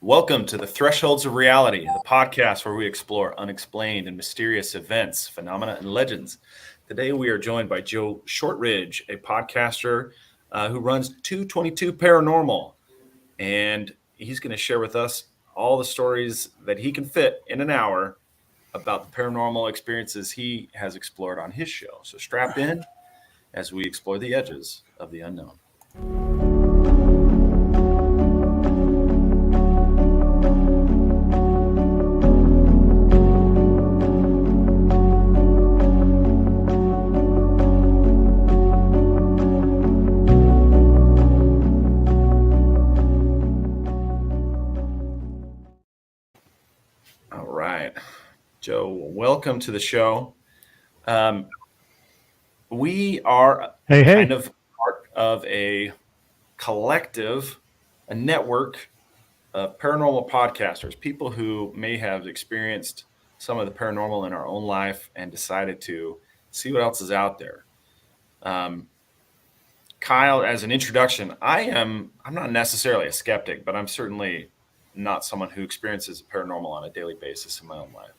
Welcome to the Thresholds of Reality, the podcast where we explore unexplained and mysterious events, phenomena, and legends. Today we are joined by Joe Shortridge, a podcaster who runs 222 Paranormal. And he's going to share with us all the stories that he can fit in an hour about the paranormal experiences he has explored on his show. So strap in as we explore the edges of the unknown. Joe, welcome to the show. We are kind of part of a collective, a network of paranormal podcasters, people who may have experienced some of the paranormal in our own life and decided to see what else is out there. Kyle, as an introduction, I'm not necessarily a skeptic, but I'm certainly not someone who experiences paranormal on a daily basis in my own life.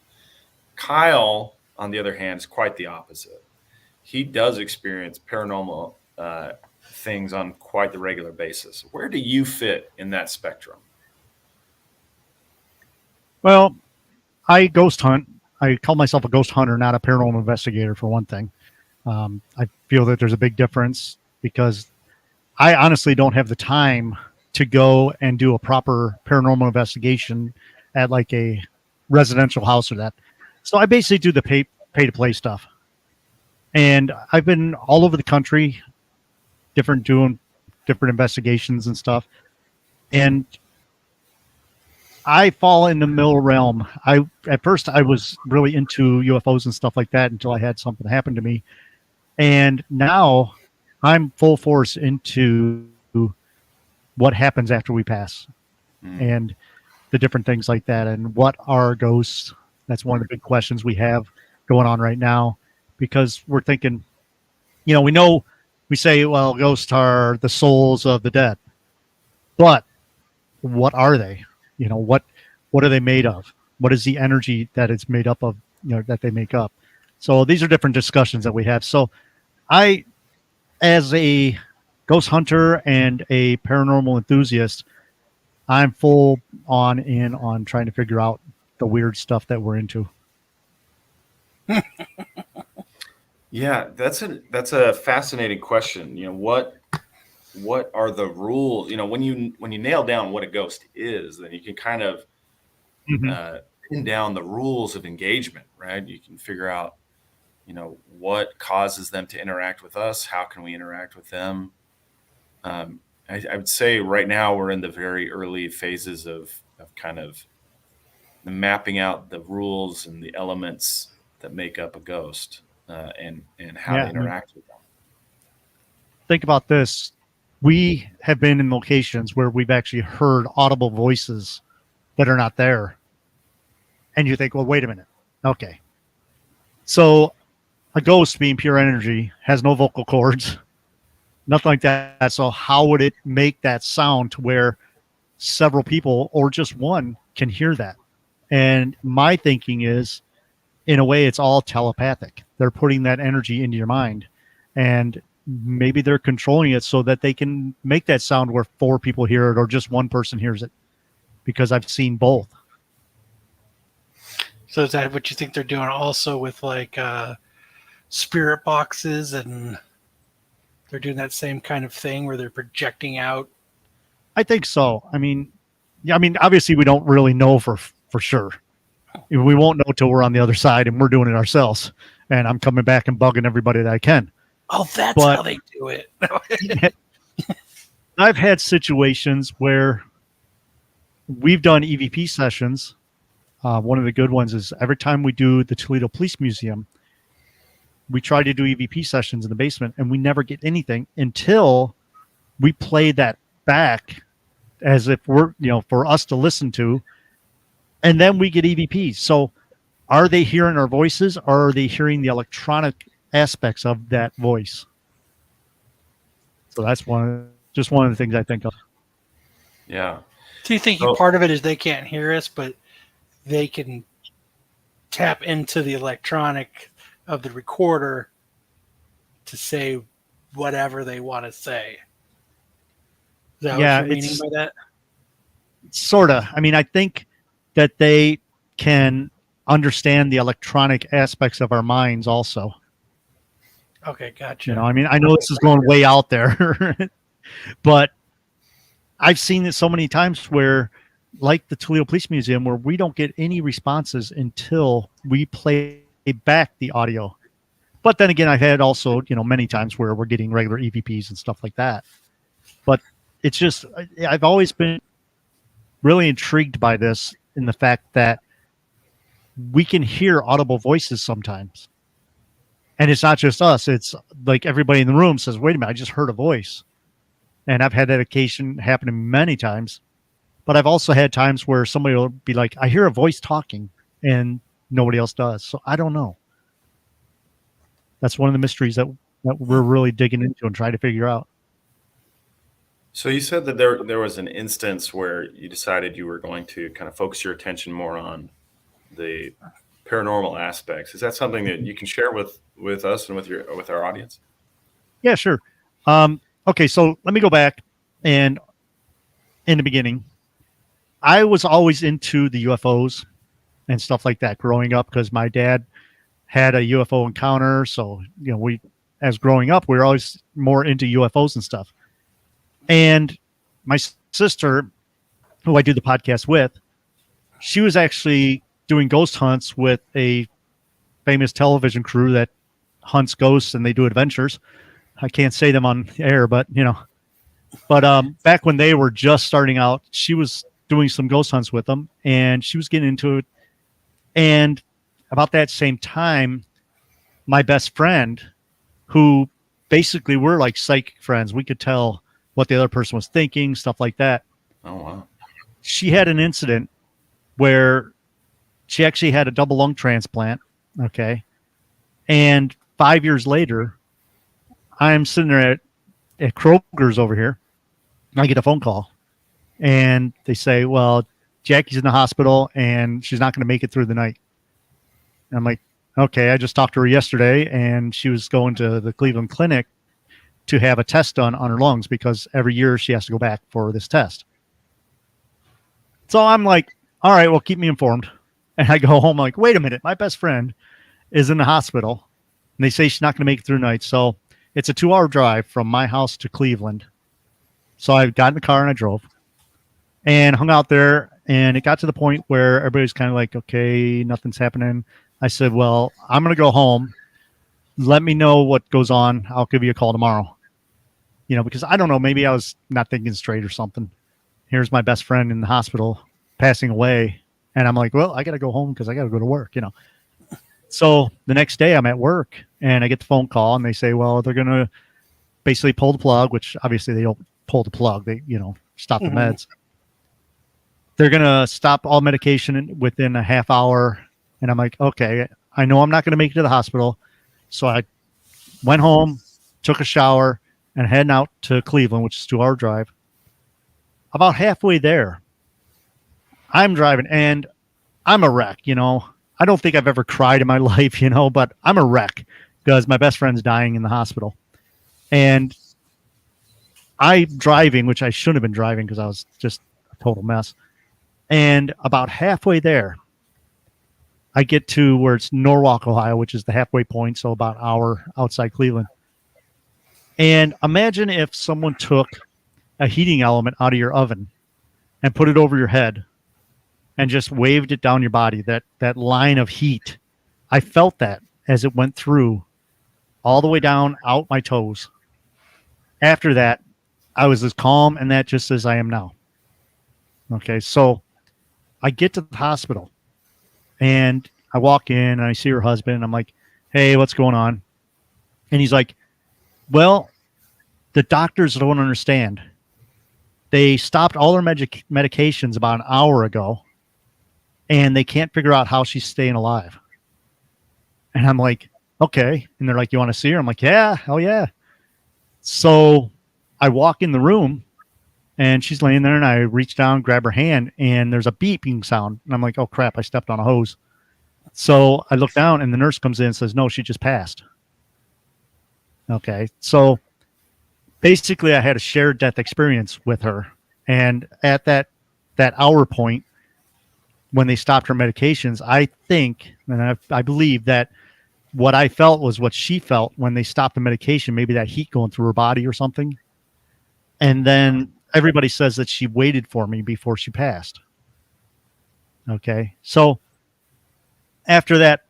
Kyle, on the other hand, is quite the opposite. He does experience paranormal things on quite the regular basis. Where do you fit in that spectrum? Well, I ghost hunt. I call myself a ghost hunter, not a paranormal investigator, for one thing. I feel that there's a big difference because I honestly don't have the time to go and do a proper paranormal investigation at like a residential house or that. So I basically do the pay-to-play stuff. And I've been all over the country, doing different investigations and stuff. And I fall in the middle realm. At first I was really into UFOs and stuff like that until I had something happen to me. And now I'm full force into what happens after we pass and the different things like that. And what are ghosts? That's one of the big questions we have going on right now, because we're thinking, we say, well, ghosts are the souls of the dead, but what are they? What are they made of? What is the energy that it's made up of, that they make up? So these are different discussions that we have. So I, as a ghost hunter and a paranormal enthusiast, I'm full in on trying to figure out the weird stuff that we're into. Yeah, that's a fascinating question. What are the rules? When you nail down what a ghost is, then you can kind of pin down the rules of engagement, right? You can figure out, what causes them to interact with us. How can we interact with them? I would say right now we're in the very early phases of kind of mapping out the rules and the elements that make up a ghost and how to interact with them. Think about this. We have been in locations where we've actually heard audible voices that are not there. And you think, well, wait a minute. Okay. So a ghost, being pure energy, has no vocal cords, nothing like that. So how would it make that sound to where several people or just one can hear that? And my thinking is, in a way, it's all telepathic. They're putting that energy into your mind, and maybe they're controlling it so that they can make that sound where 4 people hear it or just one person hears it, because I've seen both. So is that what you think they're doing also with like spirit boxes, and they're doing that same kind of thing where they're projecting out? I think so. I mean, obviously we don't really know for sure. We won't know till we're on the other side and we're doing it ourselves. And I'm coming back and bugging everybody that I can. Oh, that's how they do it. I've had situations where we've done EVP sessions. One of the good ones is every time we do the Toledo Police Museum, we try to do EVP sessions in the basement, and we never get anything until we play that back as if we're, for us to listen to, and then we get EVPs. So are they hearing our voices, or are they hearing the electronic aspects of that voice? So that's just one of the things I think of. Yeah. Do you think So part of it is they can't hear us, but they can tap into the electronic of the recorder to say whatever they want to say? Is that what Yeah, you're meaning it's by that? sort of. I mean, I think that they can understand the electronic aspects of our minds also. Okay, gotcha. I mean, I know this is going way out there, but I've seen it so many times where, like the Toledo Police Museum, where we don't get any responses until we play back the audio. But then again, I've had also, many times where we're getting regular EVPs and stuff like that. But it's just, I've always been really intrigued by this in the fact that we can hear audible voices sometimes. And it's not just us. It's like everybody in the room says, wait a minute, I just heard a voice. And I've had that occasion happen to me many times. But I've also had times where somebody will be like, I hear a voice talking and nobody else does. So I don't know. That's one of the mysteries that we're really digging into and trying to figure out. So you said that there was an instance where you decided you were going to kind of focus your attention more on the paranormal aspects. Is that something that you can share with us and with our audience? Yeah, sure. Okay, so let me go back. And in the beginning, I was always into the UFOs and stuff like that growing up because my dad had a UFO encounter. So, as growing up, we were always more into UFOs and stuff. And my sister, who I do the podcast with, she was actually doing ghost hunts with a famous television crew that hunts ghosts and they do adventures. I can't say them on air, but back when they were just starting out, she was doing some ghost hunts with them and she was getting into it. And about that same time, my best friend, who basically were like psychic friends, we could tell what the other person was thinking, stuff like that. Oh, wow. She had an incident where she actually had a double lung transplant. Okay. And 5 years later, I'm sitting there at Kroger's over here. I get a phone call and they say, well, Jackie's in the hospital and she's not going to make it through the night. And I'm like, okay, I just talked to her yesterday and she was going to the Cleveland Clinic to have a test done on her lungs because every year she has to go back for this test. So I'm like, all right, well, keep me informed. And I go home like, wait a minute, my best friend is in the hospital and they say she's not going to make it through the night. So it's a 2-hour drive from my house to Cleveland. So I got in the car and I drove and hung out there. And it got to the point where everybody's kind of like, okay, nothing's happening. I said, well, I'm going to go home. Let me know what goes on. I'll give you a call tomorrow. Because I don't know, maybe I was not thinking straight or something. Here's my best friend in the hospital passing away. And I'm like, well, I got to go home because I got to go to work, So the next day I'm at work and I get the phone call and they say, well, they're going to basically pull the plug, which obviously they don't pull the plug. They, stop the meds. They're going to stop all medication within a half hour. And I'm like, okay, I know I'm not going to make it to the hospital. So I went home, took a shower, and heading out to Cleveland, which is a 2-hour drive. About halfway there, I'm driving and I'm a wreck, I don't think I've ever cried in my life, but I'm a wreck because my best friend's dying in the hospital. And I'm driving, which I shouldn't have been driving because I was just a total mess. And about halfway there, I get to where it's Norwalk, Ohio, which is the halfway point, so about an hour outside Cleveland. And imagine if someone took a heating element out of your oven and put it over your head and just waved it down your body, that line of heat. I felt that as it went through all the way down out my toes. After that, I was as calm and that just as I am now. Okay, so I get to the hospital and I walk in and I see her husband and I'm like, hey, what's going on? And he's like, well, the doctors don't understand. They stopped all her medications about an hour ago and they can't figure out how she's staying alive. And I'm like, okay. And they're like, you want to see her? I'm like, yeah, hell yeah. So I walk in the room And she's laying there, and I reach down, grab her hand, and there's a beeping sound. And I'm like, oh, crap, I stepped on a hose. So I look down, and the nurse comes in and says, no, she just passed. Okay. So basically, I had a shared death experience with her. And at that hour point, when they stopped her medications, I think, and I believe that what I felt was what she felt when they stopped the medication, maybe that heat going through her body or something. And then everybody says that she waited for me before she passed. Okay. So after that,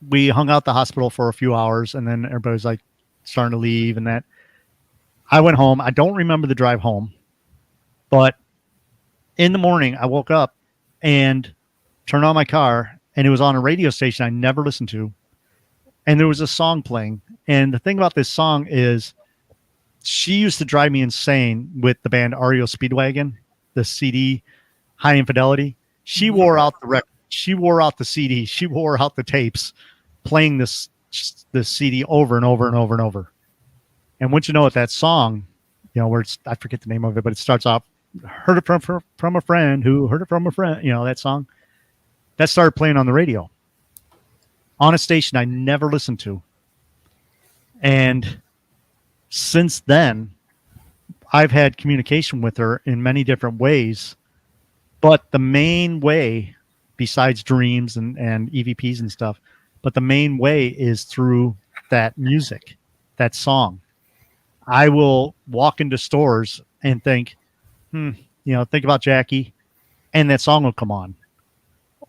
we hung out the hospital for a few hours, and then everybody's like starting to leave and that. I went home. I don't remember the drive home, but in the morning I woke up and turned on my car, and it was on a radio station I never listened to. And there was a song playing. And the thing about this song is she used to drive me insane with the band REO Speedwagon, the CD High Infidelity. She wore out the record. She wore out the CD. She wore out the tapes playing this CD over and over and over and over. And once you know it, that song, you know, where it's, I forget the name of it, but it starts off, heard it from a friend who heard it from a friend, you know, that song. That started playing on the radio on a station I never listened to. And since then, I've had communication with her in many different ways. But the main way, besides dreams and EVPs and stuff, but the main way is through that music, that song. I will walk into stores and think, think about Jackie, and that song will come on.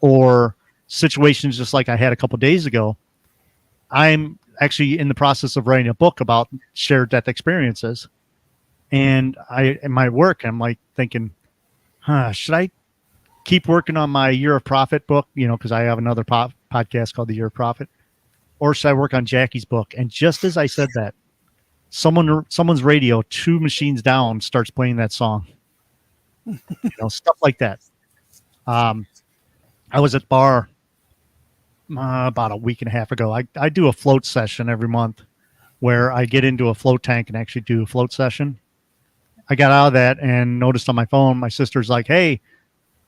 Or situations just like I had a couple days ago. I'm actually in the process of writing a book about shared death experiences. And in my work, I'm like thinking, should I keep working on my Year of Prophet book? Because I have another podcast called The Year of Prophet. Or should I work on Jackie's book? And just as I said that, someone's radio 2 machines down starts playing that song. Stuff like that. I was at bar about a week and a half ago. I do a float session every month where I get into a float tank and actually do a float session. I got out of that and noticed on my phone, my sister's like, hey,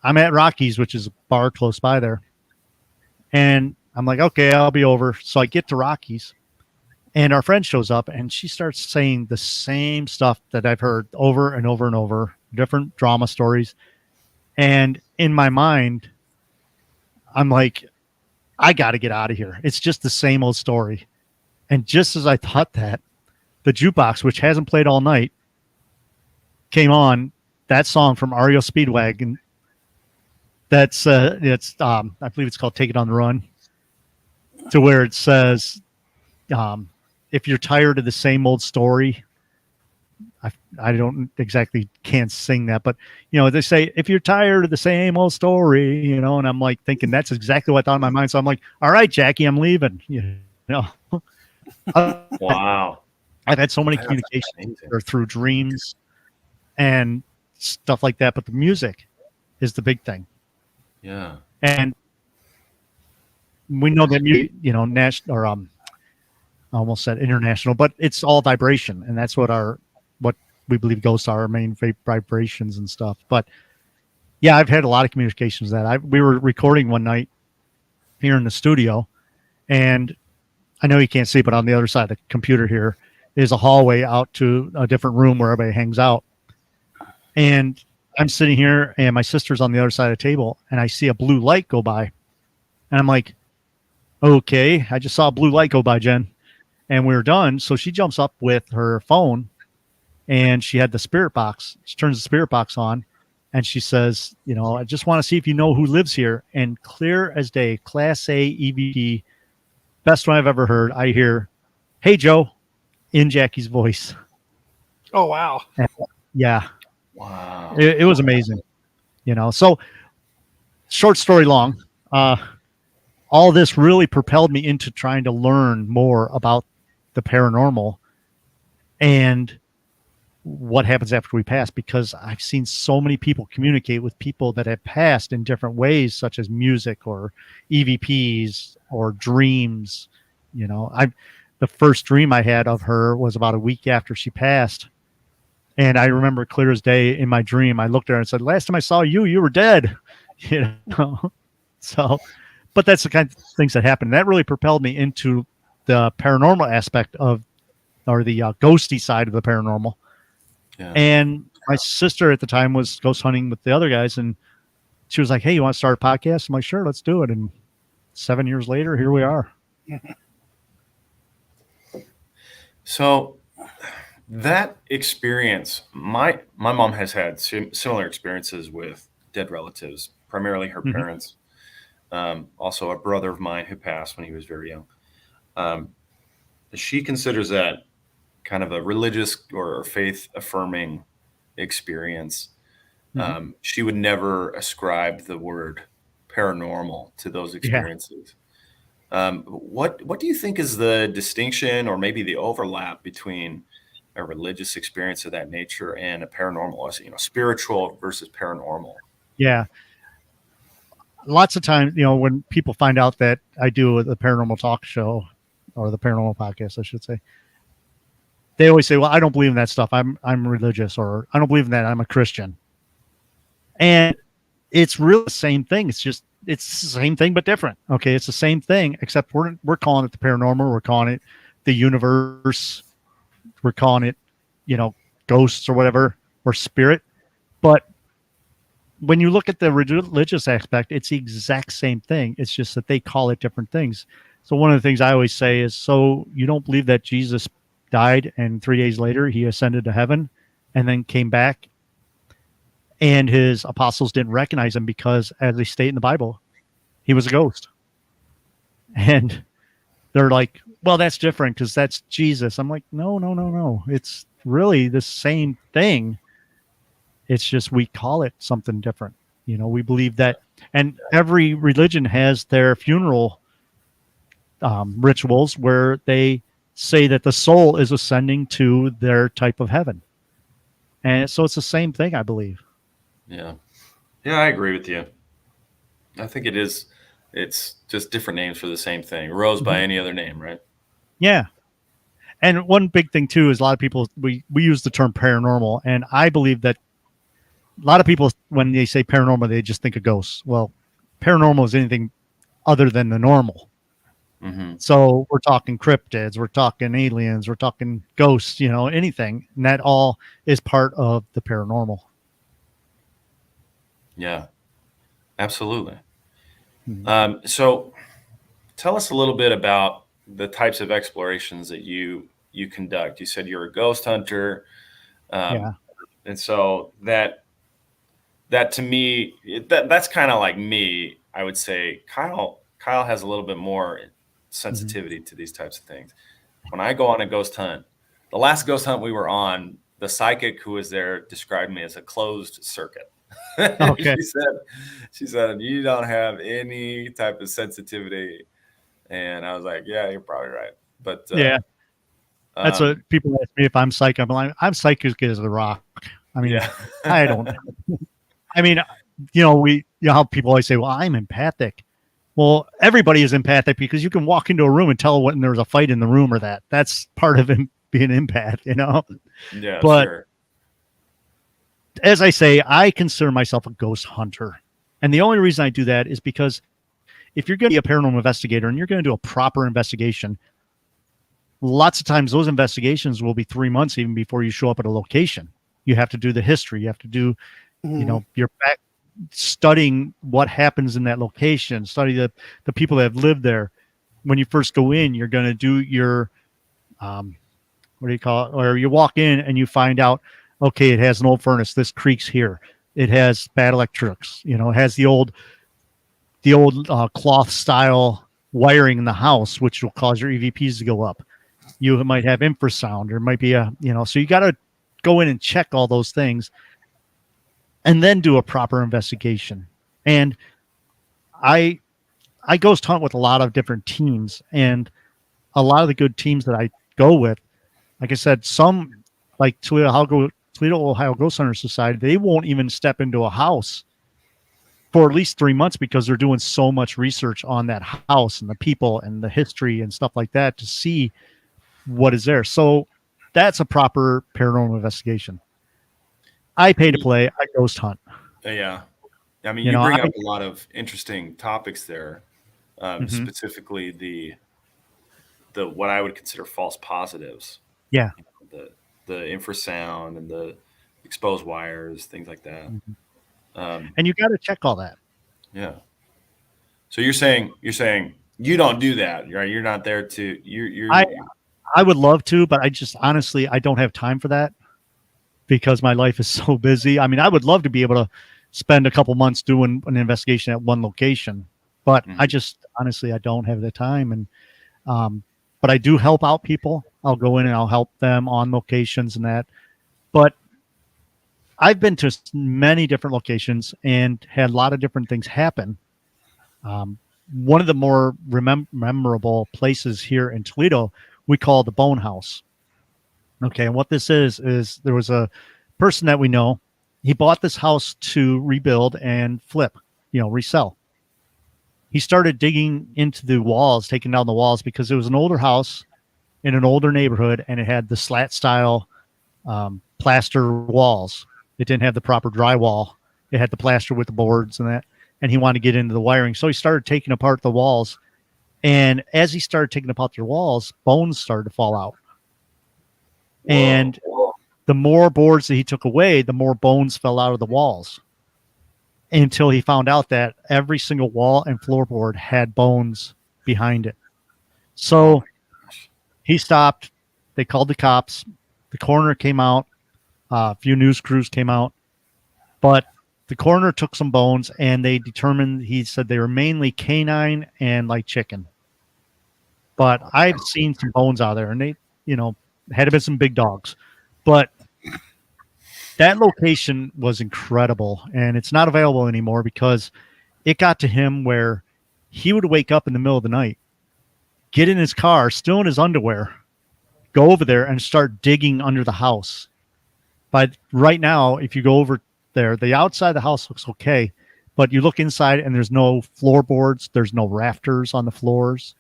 I'm at Rocky's, which is a bar close by there. And I'm like, okay, I'll be over. So I get to Rocky's, and our friend shows up, and she starts saying the same stuff that I've heard over and over and over, different drama stories. And in my mind, I'm like, I got to get out of here. It's just the same old story. And just as I thought that, the jukebox, which hasn't played all night, came on that song from REO Speedwagon. That's I believe it's called "Take It on the Run," to where it says, "If you're tired of the same old story." I don't exactly can't sing that, but they say, if you're tired of the same old story, and I'm like thinking that's exactly what I thought in my mind. So I'm like, all right, Jackie, I'm leaving. Wow. I've had so many communications through dreams and stuff like that, but the music is the big thing. Yeah. And we know that national or I almost said international, but it's all vibration, and that's what we believe ghosts are, our main vibrations and stuff. But yeah, I've had a lot of communications that we were recording one night here in the studio, and I know you can't see, but on the other side of the computer here is a hallway out to a different room where everybody hangs out. And I'm sitting here, and my sister's on the other side of the table, and I see a blue light go by, and I'm like, okay, I just saw a blue light go by, Jen. And we were done. So she jumps up with her phone, and she had the spirit box. She turns the spirit box on, and she says, I just want to see if you know who lives here. And clear as day, Class A EVP, best one I've ever heard. I hear, hey, Joe, in Jackie's voice. Oh, wow. And, yeah. Wow. It was amazing. So short story long, all this really propelled me into trying to learn more about the paranormal and what happens after we pass, because I've seen so many people communicate with people that have passed in different ways, such as music or EVPs or dreams. The first dream I had of her was about a week after she passed, And I remember clear as day in my dream, I looked at her and said, "Last time I saw you, you were dead." You know, so, but that's the kind of things that happen. That really propelled me into the paranormal aspect of, or the ghosty side of the paranormal. Yeah. And my sister at the time was ghost hunting with the other guys, and she was like, "Hey, you want to start a podcast?" I'm like, "Sure, let's do it." And 7 years later, here we are. So that experience, my mom has had similar experiences with dead relatives, primarily her Mhm. parents. Also, a brother of mine who passed when he was very young. Um, she considers that kind of a religious or faith affirming experience. Mhm. She would never ascribe the word paranormal to those Yeah. experiences. What do you think is the distinction or maybe the overlap between a religious experience of that nature and a paranormal, spiritual versus paranormal? Yeah. Lots of times, when people find out that I do the paranormal talk show or the paranormal podcast, I should say, they always say, "Well, I don't believe in that stuff. I'm religious," or "I don't believe in that. I'm a Christian." And it's really the same thing. It's the same thing but different. Okay, it's the same thing except we're calling it the paranormal. We're calling it the universe. We're calling it, you know, ghosts or whatever, or spirit. But when you look at the religious aspect, it's the exact same thing. It's just that they call it different things. So one of the things I always say is, so you don't believe that Jesus died and 3 days later he ascended to heaven and then came back, and his apostles didn't recognize him because, as they state in the Bible, he was a ghost. And they're like, well, that's different because that's Jesus. I'm like, no, no, no, no. It's really the same thing. It's just we call it something different. We believe that, and every religion has their funeral rituals where they say that the soul is ascending to their type of heaven. And so it's the same thing, I believe. Yeah. Yeah, I agree with you. I think it is. It's just different names for the same thing. Rose by Mhm. any other name, right? Yeah. And one big thing too is a lot of people we use the term paranormal, and I believe that a lot of people, when they say paranormal, they just think of ghosts. Well, paranormal is anything other than the normal. Hmm. So we're talking cryptids, we're talking aliens, we're talking ghosts, anything. And that all is part of the paranormal. Yeah, absolutely. Mhm. So tell us a little bit about the types of explorations that you conduct. You said you're a ghost hunter, um, Yeah. and so that to me that's kind of like me. I would say Kyle has a little bit more Mhm. sensitivity to these types of things. When I go on a ghost hunt, the last ghost hunt we were on, the psychic who was there described me as a closed circuit. Okay. she said you don't have any type of sensitivity, and I was like, yeah, you're probably right. But Yeah. That's what um, people ask me if I'm psychic. I'm like, I'm psychic as good as a rock. I mean, yeah, I don't. I mean, how people always say, well, I'm empathic. Well, everybody is empathic because you can walk into a room and tell when there's a fight in the room or that. That's part of being an empath. yeah, But sure, as I say, I consider myself a ghost hunter. And the only reason I do that is because if you're going to be a paranormal investigator and you're going to do a proper investigation, lots of times those investigations will be 3 months even before you show up at a location. You have to do the history. You have to do, Mhm. your back studying what happens in that location, study the people that have lived there. When you first go in, you're going to do your, what do you call it? Or you walk in and you find out, okay, it has an old furnace. This creaks here. It has bad electrics. It has the old cloth style wiring in the house, which will cause your EVPs to go up. You might have infrasound. There might be so you got to go in and check all those things and then do a proper investigation. And I I ghost hunt with a lot of different teams, and a lot of the good teams that I go with, like I said, some like Toledo, Ohio Ghost Hunter Society, they won't even step into a house for at least 3 months because they're doing so much research on that house and the people and the history and stuff like that to see what is there. So that's a proper paranormal investigation. I pay to play. I ghost hunt. Yeah. I mean, You you know, bring I up a lot of interesting topics there, mhm. specifically the what I would consider false positives, Yeah. you know, the infrasound and the exposed wires, things like that. Mhm. Um, And you got to check all that. yeah. So you're saying you don't do that, right? You're not there to I you're I would love to, but I just honestly I don't have time for that because my life is so busy. I mean, I would love to be able to spend a couple months doing an investigation at one location, but I Mhm. just honestly I don't have the time. And um, but I do help out people. I'll go in and I'll help them on locations and that. But I've been to many different locations and had a lot of different things happen. Um, one of the more memorable places here in Toledo we call the Bone House. Okay, and what this is there was a person that we know. He bought this house to rebuild and flip, resell. He started digging into the walls, taking down the walls because it was an older house in an older neighborhood, and it had the slat style plaster walls. It didn't have the proper drywall. It had the plaster with the boards and that. And he wanted to get into the wiring, so he started taking apart the walls. And as he started taking apart the walls, bones started to fall out. Whoa. And the more boards that he took away, the more bones fell out of the walls until he found out that every single wall and floorboard had bones behind it. Oh So my gosh. he stopped. They called the cops. The coroner came out. A few news crews came out. But the coroner took some bones and they determined, he said they were mainly canine and like chicken. But I've seen some bones out there and they, had been some big dogs. But that location was incredible and it's not available anymore because it got to him where he would wake up in the middle of the night, get in his car, still in his underwear, go over there and start digging under the house. But right now, if you go over there, the outside of the house looks okay, but you look inside and there's no floorboards, there's no rafters on the floors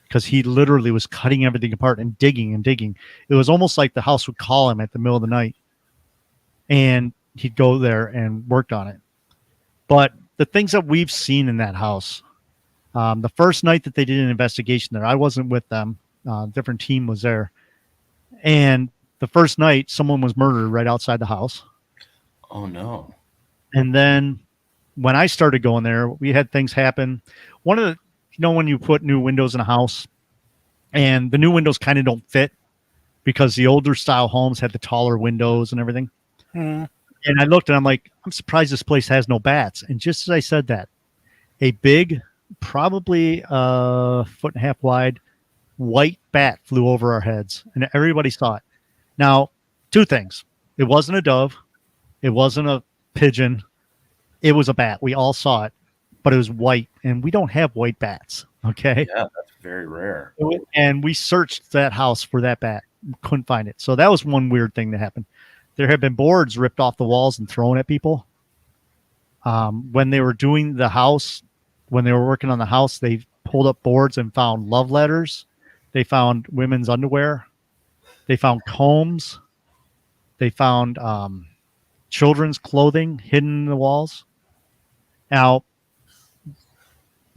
because he literally was cutting everything apart and digging and digging. It was almost like the house would call him at the middle of the night and he'd go there and worked on it. But the things that we've seen in that house, the first night that they did an investigation there, I wasn't with them. Different team was there. And the first night, someone was murdered right outside the house. Oh no. And then when I started going there, we had things happen. One of the, when you put new windows in a house and the new windows kind of don't fit because the older style homes had the taller windows and everything. Mhm. And I looked and I'm like, I'm surprised this place has no bats. And just as I said that, a big, probably a foot and a half wide, white bat flew over our heads and everybody saw it. Now, two things. It wasn't a dove. It wasn't a pigeon. It was a bat. We all saw it, but it was white, and we don't have white bats. Okay. Yeah, that's very rare. And we searched that house for that bat, couldn't find it. So that was one weird thing that happened. There have been boards ripped off the walls and thrown at people. When they were doing the house, when they were working on the house, they pulled up boards and found love letters. They found women's underwear. They found combs. They found children's clothing hidden in the walls. Now,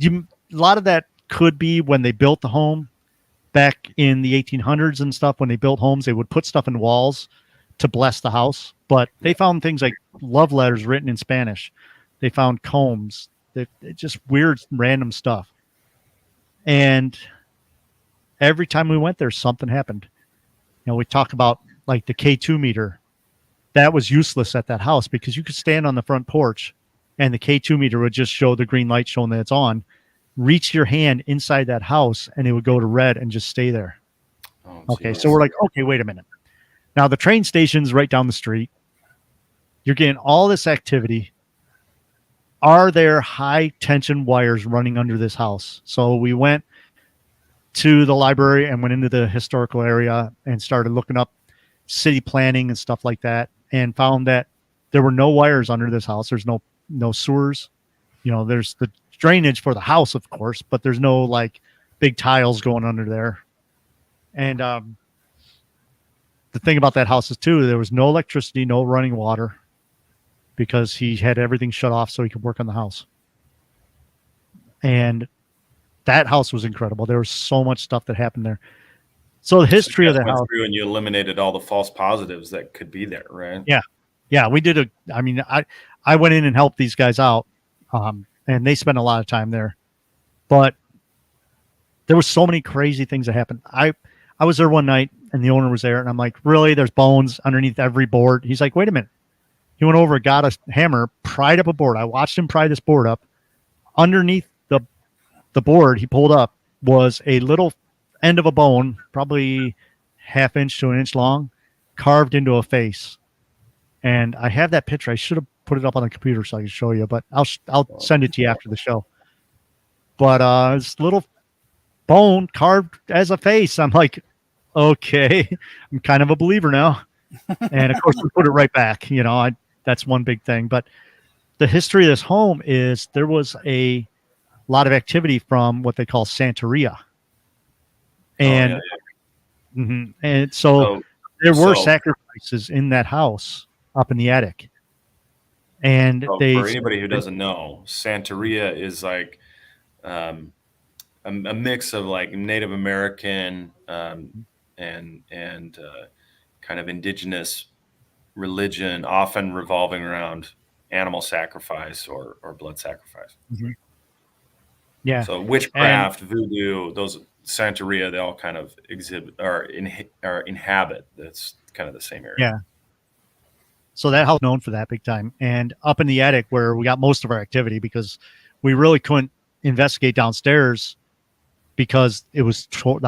a lot of that could be when they built the home back in the 1800s and stuff. When they built homes, they would put stuff in walls to bless the house. But they found things like love letters written in Spanish. They found combs. Just weird, random stuff. And every time we went there, something happened. We talk about like the K2 meter. That was useless at that house because you could stand on the front porch and the K2 meter would just show the green light showing that it's on. Reach your hand inside that house and it would go to red and just stay there. Oh, Okay, geez. so we're like, okay, wait a minute. Now the train station's right down the street. You're getting all this activity. Are there high tension wires running under this house? So we went to the library and went into the historical area and started looking up city planning and stuff like that and found that there were no wires under this house. There's no sewers. There's the drainage for the house, of course, but there's no like big tiles going under there. And the thing about that house is too, there was no electricity, no running water. because he had everything shut off so he could work on the house. And that house was incredible. There was so much stuff that happened there. So the history you of guys the went house. through and you eliminated all the false positives that could be there, right? Yeah, we did I went in and helped these guys out, and they spent a lot of time there. But there were so many crazy things that happened. I was there one night, and the owner was there, and I'm like, really? There's bones underneath every board. He's like, wait a minute. He went over, got a hammer, pried up a board. I watched him pry this board up. Underneath the board he pulled up was a little end of a bone, probably half inch to an inch long, carved into a face. And I have that picture. I should have put it up on the computer so I can show you, but I'll send it to you after the show. But this little bone carved as a face. I'm like, okay, I'm kind of a believer now. And of course, we put it right back. That's one big thing. But the history of this home is there was a lot of activity from what they call Santeria. And and so there were sacrifices in that house up in the attic. And for anybody who doesn't know, Santeria is like a mix of like Native American and kind of indigenous religion, often revolving around animal sacrifice or blood sacrifice. Mm-hmm. Yeah. So witchcraft, voodoo, those Santeria, they all kind of exhibit or inhabit. That's kind of the same area. Yeah. So that house is known for that big time. And up in the attic where we got most of our activity, because we really couldn't investigate downstairs because the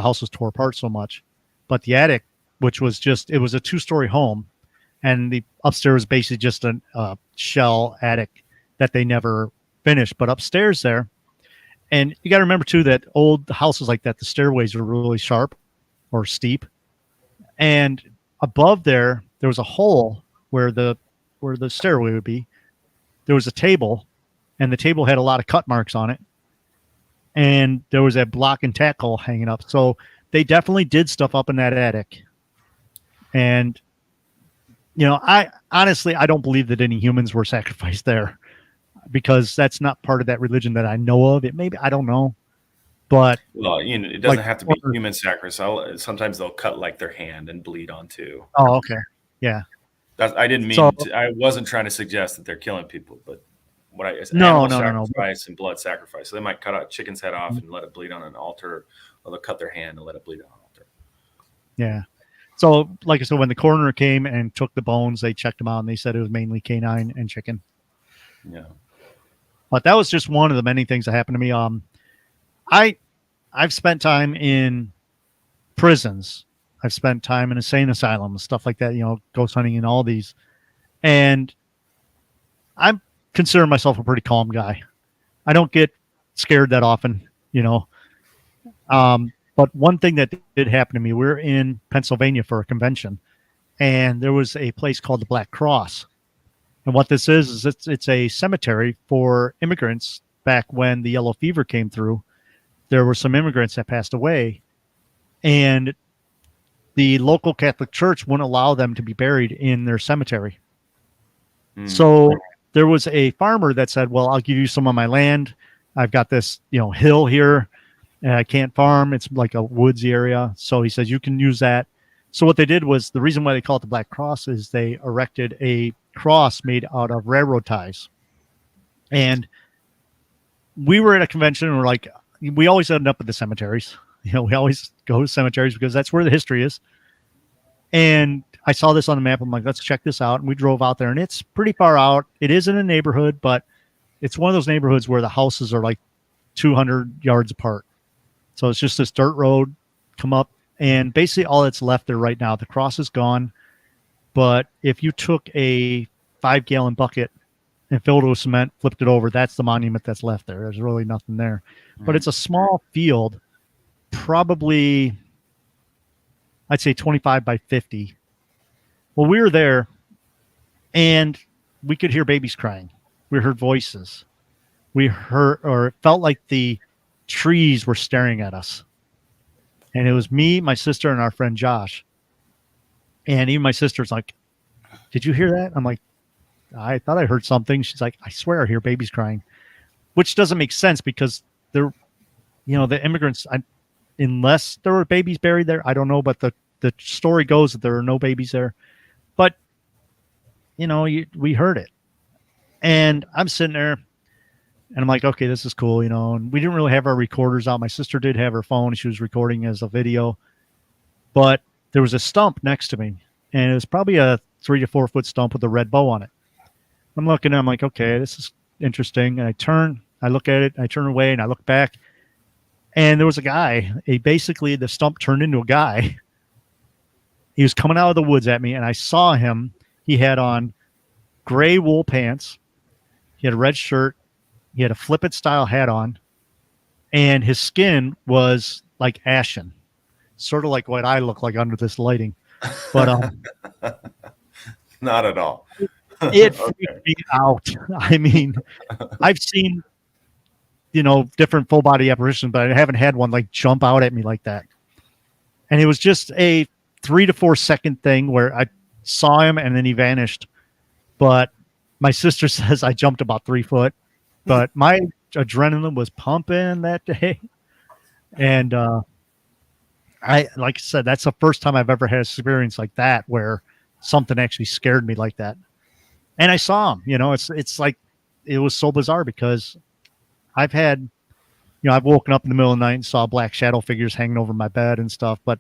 house was tore apart so much. But the attic, which was it was a 2-story home, and the upstairs was basically just a shell attic that they never finished. But upstairs there, and you got to remember too that old houses like that, the stairways were really sharp or steep, and above there was a hole where the stairway would be. There was a table, and the table had a lot of cut marks on it, and there was a block and tackle hanging up. So they definitely did stuff up in that attic. And I honestly don't believe that any humans were sacrificed there, because that's not part of that religion that I know of. It maybe, I don't know, but it doesn't have to be human sacrifice. Sometimes they'll cut like their hand and bleed onto. Oh, okay, yeah. I didn't mean I wasn't trying to suggest that they're killing people, but animal sacrifice and blood sacrifice. So they might cut a chicken's head off and let it bleed on an altar, or they'll cut their hand and let it bleed on an altar. Yeah. So, like I said, when the coroner came and took the bones, they checked them out, and they said it was mainly canine and chicken. Yeah. But that was just one of the many things that happened to me. I've spent time in prisons. I've spent time in insane asylums, stuff like that, ghost hunting and all these. And I'm considering myself a pretty calm guy. I don't get scared that often, But one thing that did happen to me, we were in Pennsylvania for a convention, and there was a place called the Black Cross. And what this is it's a cemetery for immigrants. Back when the yellow fever came through, there were some immigrants that passed away, and the local Catholic Church wouldn't allow them to be buried in their cemetery. So there was a farmer that said, well, I'll give you some of my land. I've got this, hill here, and I can't farm. It's like a woodsy area. So he says, you can use that. So what they did was, the reason why they call it the Black Cross is they erected a cross made out of railroad ties. And we were at a convention, and we're like, we always end up at the cemeteries. We always go to cemeteries because that's where the history is. And I saw this on the map. I'm like, let's check this out. And we drove out there, and it's pretty far out. It is in a neighborhood, but it's one of those neighborhoods where the houses are like 200 yards apart. So it's just this dirt road, come up, and basically all that's left there right now, the cross is gone. But if you took a 5-gallon bucket and filled it with cement, flipped it over, that's the monument that's left there. There's really nothing there. But it's a small field, probably, I'd say 25 by 50. Well, we were there, and we could hear babies crying. We heard voices. We heard, or it felt like the trees were staring at us. And it was me, my sister, and our friend Josh. And even my sister's like, did you hear that? I'm like, I thought I heard something. She's like, I swear I hear babies crying, which doesn't make sense because they're, the immigrants, unless there were babies buried there, I don't know, but the story goes that there are no babies there. But, we heard it. And I'm sitting there and I'm like, okay, this is cool, and we didn't really have our recorders out. My sister did have her phone. She was recording as a video, but there was a stump next to me, and it was probably a 3 to 4 foot stump with a red bow on it. I'm looking, I'm like, okay, this is interesting. And I look at it, I turn away and I look back, and there was a guy. Basically, the stump turned into a guy. He was coming out of the woods at me, and I saw him. He had on gray wool pants. He had a red shirt. He had a flip-it style hat on, and his skin was like ashen, sort of like what I look like under this lighting. But not at all. It freaked me out. I mean, I've seen, different full body apparitions, but I haven't had one like jump out at me like that. And it was just a 3 to 4 second thing where I saw him and then he vanished. But my sister says I jumped about 3 foot, but my adrenaline was pumping that day. And like I said, that's the first time I've ever had an experience like that where something actually scared me like that. And I saw him. It's like it was so bizarre because I've had, I've woken up in the middle of the night and saw black shadow figures hanging over my bed and stuff. But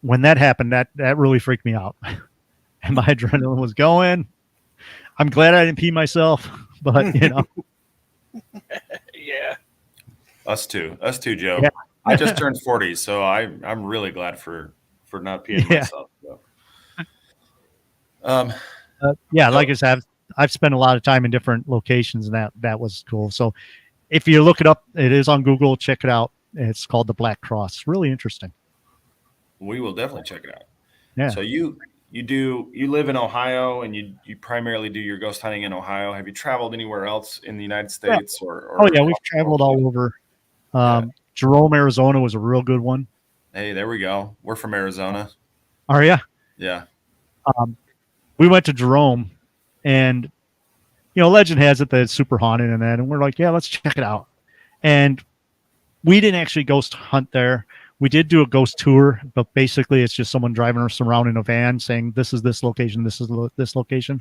when that happened, that really freaked me out. And my adrenaline was going. I'm glad I didn't pee myself, but Yeah. Us too, Joe. Yeah. I just turned 40, so I'm really glad for not peeing myself. So. Like I said, I've spent a lot of time in different locations, and that was cool. So if you look it up, it is on Google. Check it out. It's called the Black Cross. Really interesting. We will definitely check it out. Yeah. So you live in Ohio, and you primarily do your ghost hunting in Ohio. Have you traveled anywhere else in the United States? Yeah. We've traveled all over. Jerome, Arizona was a real good one. Hey, there we go. We're from Arizona. Are you? Yeah. We went to Jerome, and legend has it that it's super haunted and that, and we're like, yeah, let's check it out. And we didn't actually ghost hunt there. We did do a ghost tour, but basically it's just someone driving us around in a van saying, this is this location, this is this location.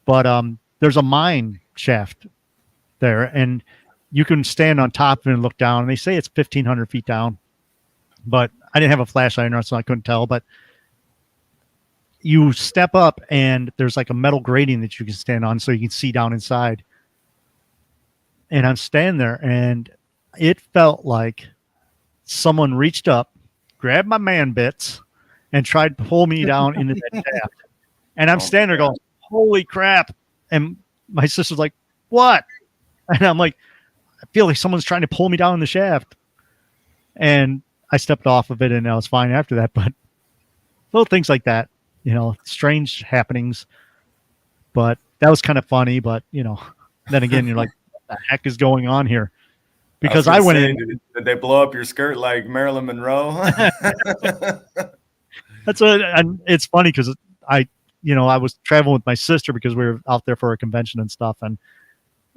But there's a mine shaft there, and you can stand on top of it and look down. And they say it's 1,500 feet down, but I didn't have a flashlight on, so I couldn't tell. But you step up, and there's like a metal grating that you can stand on so you can see down inside. And I'm standing there, and it felt like someone reached up, grabbed my man bits, and tried to pull me down into that shaft. And I'm standing there going, holy crap. And my sister's like, what? And I'm like, I feel like someone's trying to pull me down in the shaft. And I stepped off of it, and I was fine after that. But little things like that, strange happenings. But that was kind of funny. But, then again, you're like, what the heck is going on here? Because I went in. Did they blow up your skirt like Marilyn Monroe? And it's funny because I was traveling with my sister because we were out there for a convention and stuff. And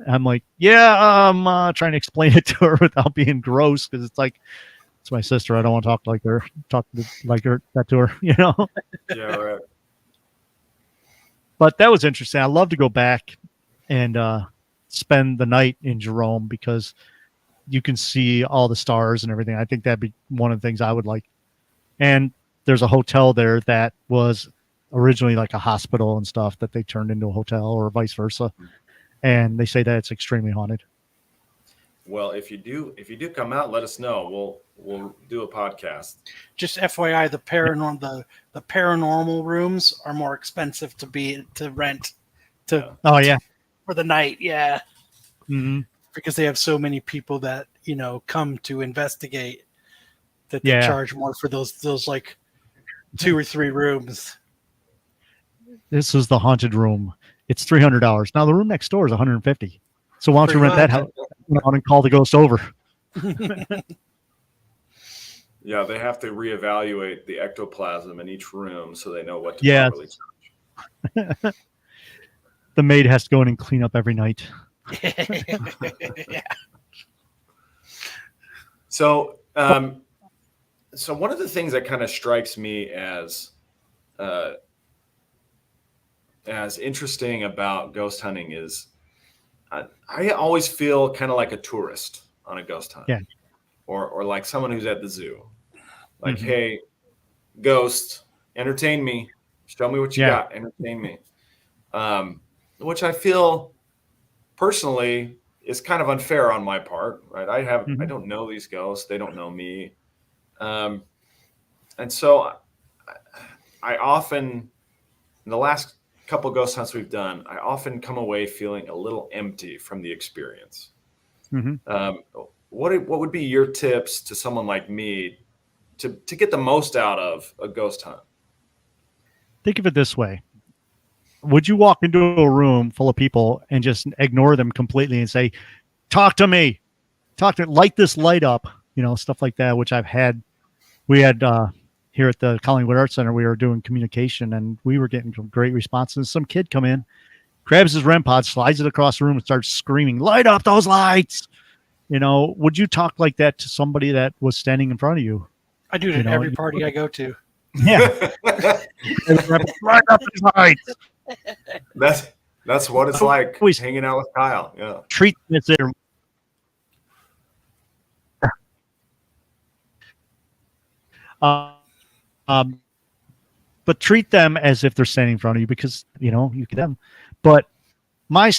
I'm like, I'm trying to explain it to her without being gross, because it's like, it's my sister. I don't want to talk that to her, Yeah, right. But that was interesting. I'd love to go back and spend the night in Jerome because you can see all the stars and everything. I think that'd be one of the things I would like. And there's a hotel there that was originally like a hospital and stuff that they turned into a hotel, or vice versa. And they say that it's extremely haunted. Well, if you do come out, let us know. We'll do a podcast. Just FYI, the paranormal rooms are more expensive to rent for the night. Yeah. Mm-hmm. Because they have so many people that come to investigate that they charge more for those like 2 or 3 rooms. This is the haunted room. It's $300. Now the room next door is $150. So why don't you rent that house and call the ghost over? Yeah, they have to reevaluate the ectoplasm in each room so they know what to properly charge. the maid has to go in and clean up every night. Yeah. So, so one of the things that kind of strikes me as interesting about ghost hunting is I always feel kind of like a tourist on a ghost hunt, Yeah. or like someone who's at the zoo. Like, Mhm. hey, ghost, entertain me, show me what you Yeah. got, entertain me. Which I feel personally is kind of unfair on my part, right? I Mhm. don't know these ghosts, they don't know me, and so I often, in the last couple ghost hunts we've done, I often come away feeling a little empty from the experience. Mhm. Um, what would be your tips to someone like me to get the most out of a ghost hunt? Think of it this way. Would you walk into a room full of people and just ignore them completely and say, talk to me, light this light up, stuff like that, which we had here at the Collingwood Arts Center, we were doing communication and we were getting some great responses. Some kid come in, grabs his REM pod, slides it across the room and starts screaming, light up those lights. Would you talk like that to somebody that was standing in front of you? I do it at every party I go to. Yeah. Light up these lights. That's what it's like Always hanging out with Kyle. Yeah. treat them as their um, but treat them as if they're standing in front of you because you get them. But my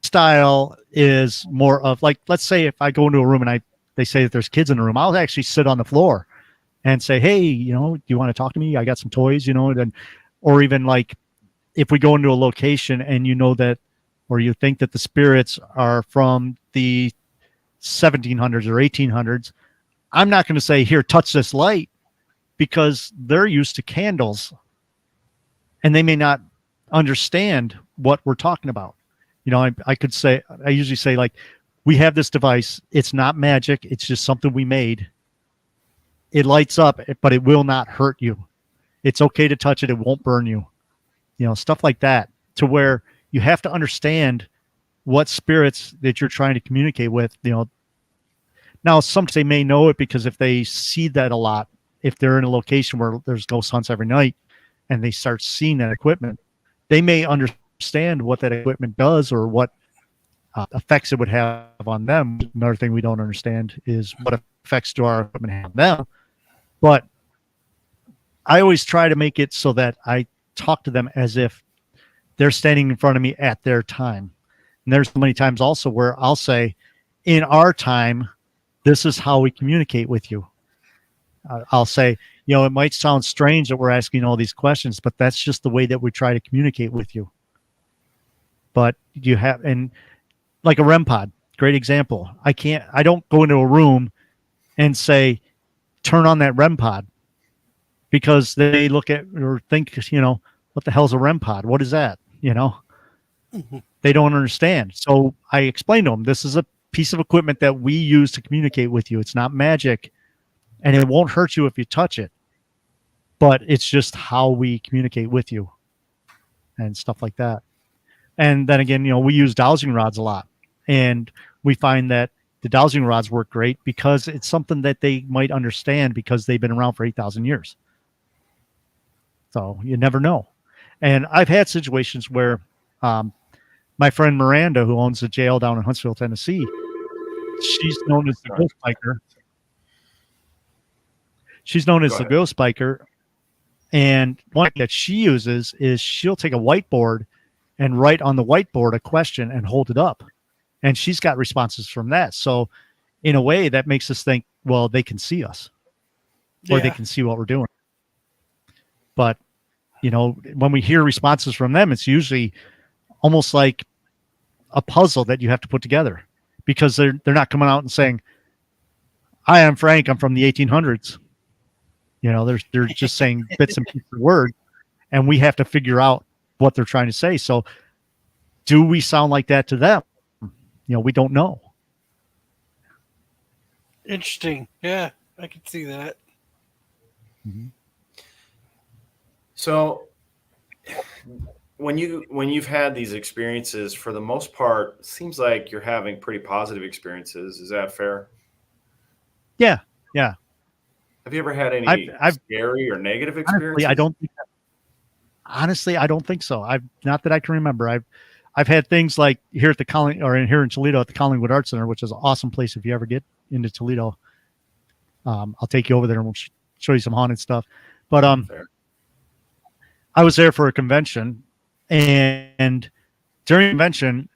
style is more of like, let's say if I go into a room and they say that there's kids in the room, I'll actually sit on the floor and say, hey, do you want to talk to me? I got some toys, then, or even like if we go into a location and that, or you think that the spirits are from the 1700s or 1800s, I'm not going to say, here, touch this light, because they're used to candles and they may not understand what we're talking about. I usually say, like, we have this device. It's not magic. It's just something we made. It lights up, but it will not hurt you. It's okay to touch it. It won't burn you. Stuff like that, to where you have to understand what spirits that you're trying to communicate with. Now some they may know it because if they see that a lot, if they're in a location where there's ghost hunts every night and they start seeing that equipment, they may understand what that equipment does or what effects it would have on them. Another thing we don't understand is what effects do our equipment have on them. But I always try to make it so that I talk to them as if they're standing in front of me at their time. And there's so many times also where I'll say, in our time, this is how we communicate with you. I'll say, it might sound strange that we're asking all these questions, but that's just the way that we try to communicate with you. But and like a REM pod, great example. I don't go into a room and say, turn on that REM pod, because they look at or think, what the hell's a REM pod? What is that? They don't understand. So I explain to them, this is a piece of equipment that we use to communicate with you. It's not magic and it won't hurt you if you touch it, but it's just how we communicate with you and stuff like that. And then again, we use dowsing rods a lot, and we find that the dowsing rods work great because it's something that they might understand because they've been around for 8,000 years. So you never know. And I've had situations where my friend Miranda, who owns a jail down in Huntsville, Tennessee, she's known as the ghost biker. She's known as the ghost biker. And one that she uses is she'll take a whiteboard and write on the whiteboard a question and hold it up. And she's got responses from that. So in a way that makes us think, well, they can see us or they can see what we're doing. But, when we hear responses from them, it's usually almost like a puzzle that you have to put together, because they're not coming out and saying, hi, I'm Frank, I'm from the 1800s. They're just saying bits and pieces of words, and we have to figure out what they're trying to say. So do we sound like that to them? We don't know. Interesting. Yeah, I can see that. So when you've had these experiences, for the most part, it seems like you're having pretty positive experiences. Is that fair? Yeah, yeah. Have you ever had I've any I've scary or negative honestly, I experiences? don't think honestly, I don't think so. I've not that I can remember. I've had things like here at the here in Toledo at the Collingwood Art Center, which is an awesome place. If you ever get into Toledo, I'll take you over there and we'll show you some haunted stuff. But Fair. I was there for a convention, and during the convention,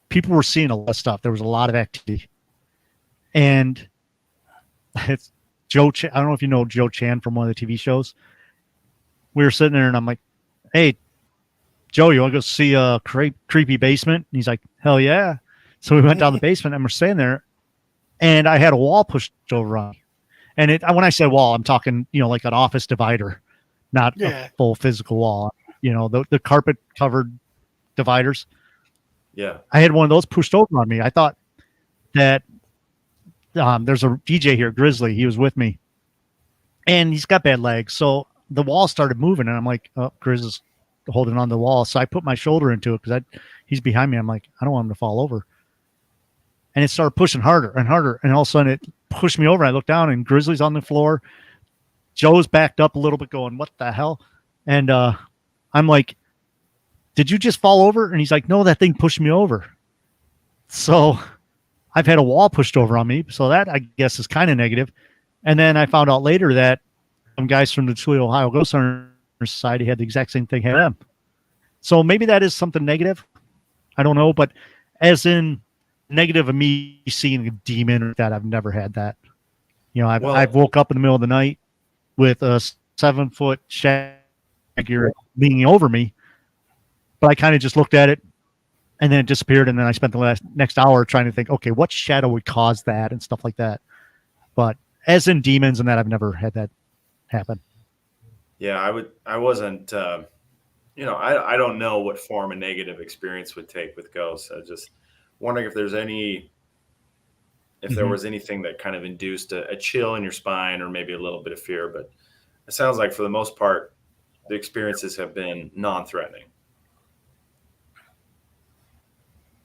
people were seeing a lot of stuff. There was a lot of activity, and it's Joe. I don't know if you know Joe Chan from one of the TV shows. We were sitting there, and I'm like, "Hey, Joe, you want to go see a creepy basement?" And he's like, "Hell yeah!" So we went down the basement, and we're staying there, and I had a wall pushed over on me. And when I say wall, I'm talking, like an office divider, not a full physical wall. The carpet covered dividers. Yeah. I had one of those pushed over on me. I thought that there's a DJ here, Grizzly. He was with me, and he's got bad legs. So the wall started moving, and I'm like, "Oh, Grizz is holding on the wall." So I put my shoulder into it because he's behind me. I'm like, I don't want him to fall over. And it started pushing harder and harder, and all of a sudden it pushed me over. I looked down, and Grizzly's on the floor. Joe's backed up a little bit, going, "What the hell?" And I'm like, "Did you just fall over?" And he's like, "No, that thing pushed me over." So I've had a wall pushed over on me. So that, I guess, is kind of negative. And then I found out later that some guys from the Toledo, Ohio Ghost Hunter Society had the exact same thing happen to them. So maybe that is something negative. I don't know. But as in negative of me seeing a demon or that, I've never had that. I've woke up in the middle of the night with a 7-foot figure leaning over me, but I kind of just looked at it and then it disappeared. And then I spent the next hour trying to think, okay, what shadow would cause that and stuff like that. But as in demons and that, I've never had that happen. Yeah, I wasn't, I don't know what form a negative experience would take with ghosts. I was just wondering if there was anything that kind of induced a chill in your spine or maybe a little bit of fear. But it sounds like for the most part, the experiences have been non-threatening.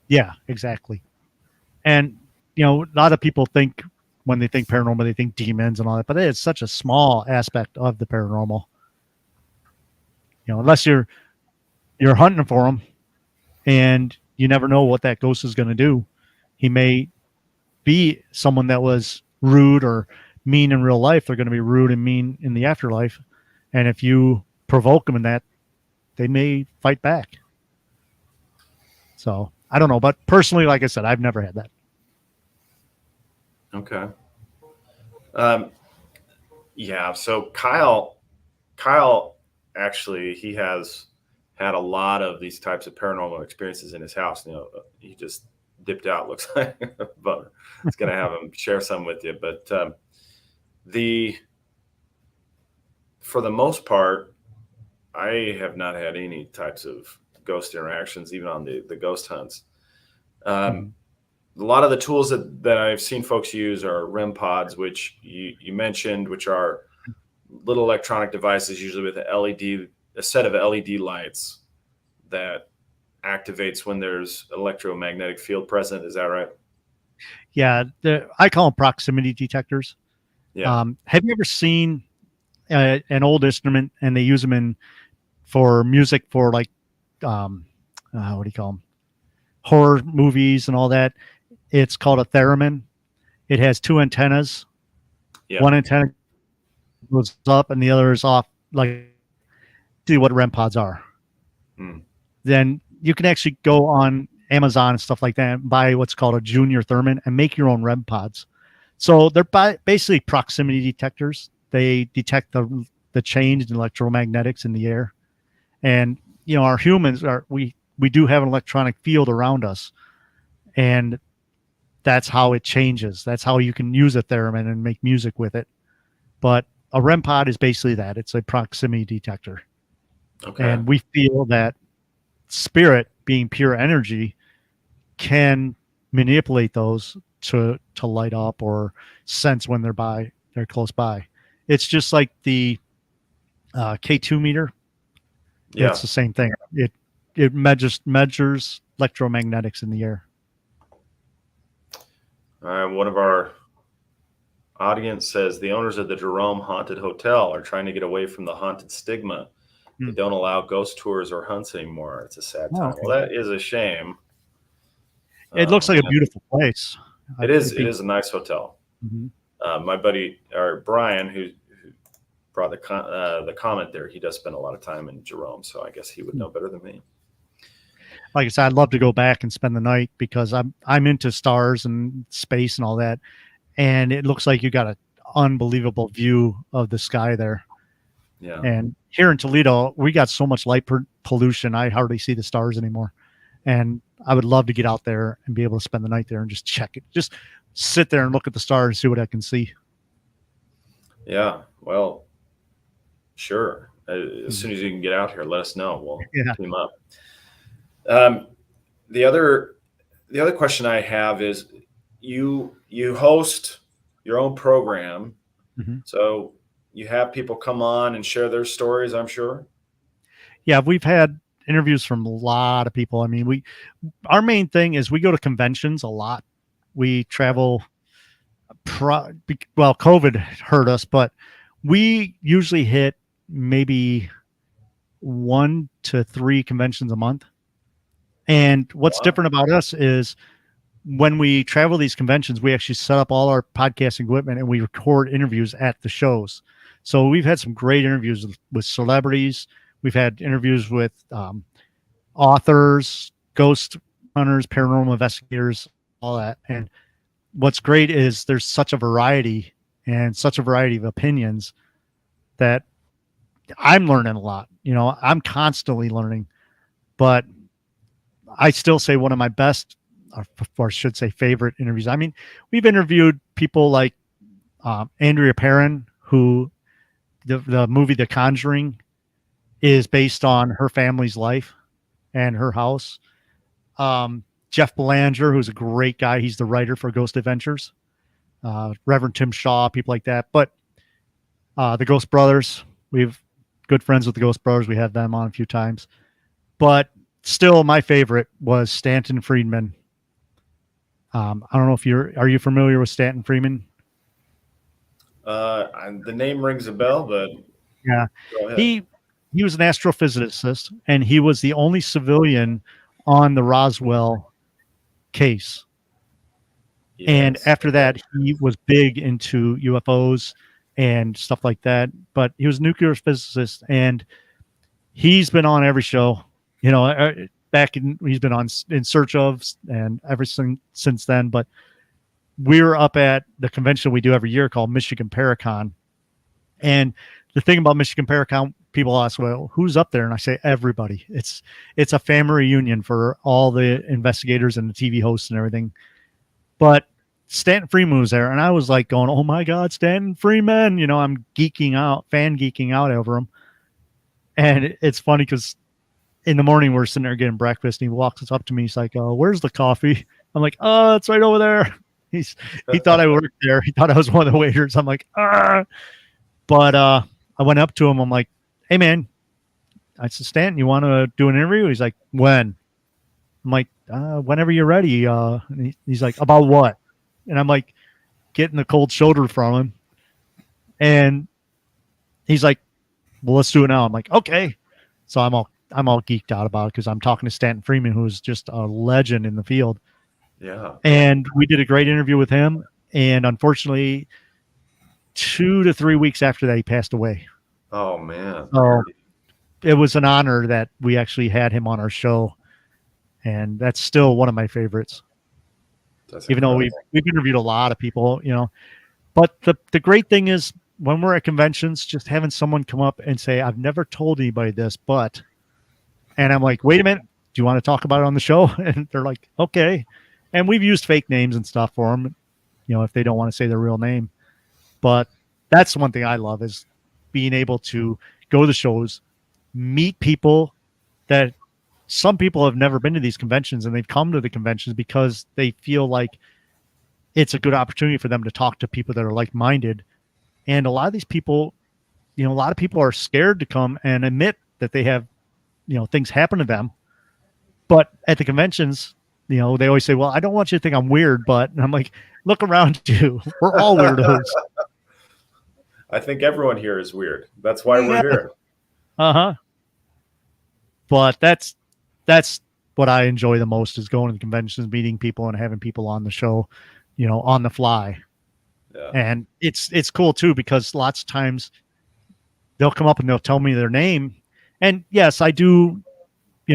Yeah, exactly. And, a lot of people think when they think paranormal, they think demons and all that, but it's such a small aspect of the paranormal. Unless you're hunting for them and you never know what that ghost is going to do. He may be someone that was rude or mean in real life. They're going to be rude and mean in the afterlife. And if you provoke them in that, they may fight back. So I don't know, but personally, like I said, I've never had that. Okay. Yeah. So Kyle actually, he has had a lot of these types of paranormal experiences in his house. He just dipped out, looks like, but it's going to have him share some with you. But for the most part, I have not had any types of ghost interactions, even on the ghost hunts. A lot of the tools that I've seen folks use are REM pods, which you mentioned, which are little electronic devices, usually with a set of LED lights that activates when there's electromagnetic field present. Is that right? Yeah, I call them proximity detectors. Yeah. Have you ever seen an old instrument and they use them for music for like, what do you call them? Horror movies and all that. It's called a theremin. It has two antennas. Yeah. One antenna goes up and the other is off. Like, see what REM pods are. Then you can actually go on Amazon and stuff like that and buy what's called a junior theremin and make your own REM pods. So they're basically proximity detectors. They detect the change in electromagnetics in the air. And, our humans we do have an electronic field around us. And that's how it changes. That's how you can use a theremin and make music with it. But a REM pod is basically that. It's a proximity detector. Okay. And we feel that spirit, being pure energy, can manipulate those to light up or sense when they're close by. It's just like the K2 meter. Yeah. It's the same thing. it measures electromagnetics in the air. One of our audience says the owners of the Jerome Haunted Hotel are trying to get away from the haunted stigma. They don't allow ghost tours or hunts anymore. It's a sad time. Okay. Well, that is a shame. It looks like a beautiful place. It is. It is a nice hotel. Mm-hmm. My buddy, or Brian, who brought the comment there, he does spend a lot of time in Jerome, so I guess he would know better than me. Like I said, I'd love to go back and spend the night because I'm into stars and space and all that, and it looks like you got an unbelievable view of the sky there. Yeah. And here in Toledo, we got so much light pollution, I hardly see the stars anymore. And I would love to get out there and be able to spend the night there and just check it. Just sit there and look at the stars and see what I can see. Yeah. Well, sure. As soon as you can get out here, let us know. We'll team up. The other question I have is you host your own program. Mm-hmm. So you have people come on and share their stories, I'm sure. Yeah, we've had interviews from a lot of people. I mean, our main thing is we go to conventions a lot. We travel. Well, COVID hurt us, but we usually hit maybe 1 to 3 conventions a month. And what's different about us is when we travel these conventions, we actually set up all our podcasting equipment and we record interviews at the shows. So we've had some great interviews with celebrities. We've had interviews with authors, ghost hunters, paranormal investigators, all that. And what's great is there's such a variety of opinions that I'm learning a lot. You know, I'm constantly learning, but I still say one of my best, or I should say favorite interviews. I mean, we've interviewed people like Andrea Perrin, who the movie The Conjuring is based on her family's life and her house. Jeff Belanger, who's a great guy. He's the writer for Ghost Adventures. Reverend Tim Shaw, people like that. But the Ghost Brothers, we've good friends with the Ghost Brothers. We had them on a few times. But still, my favorite was Stanton Friedman. I don't know if are you familiar with Stanton Friedman? The name rings a bell, but yeah, he was an astrophysicist, and he was the only civilian on the Roswell case. Yes. And after that, he was big into UFOs and stuff like that. But he was a nuclear physicist, and he's been on every show. You know, he's been on In Search Of and everything since then. But we're up at the convention we do every year called Michigan Paracon. And the thing about Michigan Paracon, people ask, well, who's up there? And I say, everybody. It's a family reunion for all the investigators and the TV hosts and everything. But Stanton Freeman was there, and I was like going, oh my God, Stanton Freeman. You know, I'm geeking out over him. And it's funny because in the morning we're sitting there getting breakfast, and he walks up to me. He's like, where's the coffee? I'm like, oh, it's right over there. He thought I worked there. He thought I was one of the waiters. I'm like, ah. But I went up to him. I'm like, hey, man, I said, Stanton, you want to do an interview? He's like, when? I'm like, whenever you're ready. And he's like, about what? And I'm like, getting the cold shoulder from him. And he's like, well, let's do it now. I'm like, okay. So I'm all geeked out about it because I'm talking to Stanton Freeman, who's just a legend in the field. Yeah. And we did a great interview with him. And unfortunately, 2 to 3 weeks after that, he passed away. Oh, man. So it was an honor that we actually had him on our show. And that's still one of my favorites. Even though we've interviewed a lot of people, you know. But the great thing is when we're at conventions, just having someone come up and say, I've never told anybody this, but, and I'm like, wait a minute, do you want to talk about it on the show? And they're like, okay. And we've used fake names and stuff for them, you know, if they don't want to say their real name. But that's one thing I love is being able to go to the shows, meet people that some people have never been to these conventions, and they've come to the conventions because they feel like it's a good opportunity for them to talk to people that are like-minded. And a lot of these people, you know, a lot of people are scared to come and admit that they have, you know, things happen to them. But at the conventions, they always say, well, I don't want you to think I'm weird, but and I'm like, look around you. We're all weirdos. I think everyone here is weird. That's why we're here. Uh-huh. But that's what I enjoy the most is going to the conventions, meeting people and having people on the show, on the fly. Yeah. And it's cool too, because lots of times they'll come up and they'll tell me their name. And yes, I do,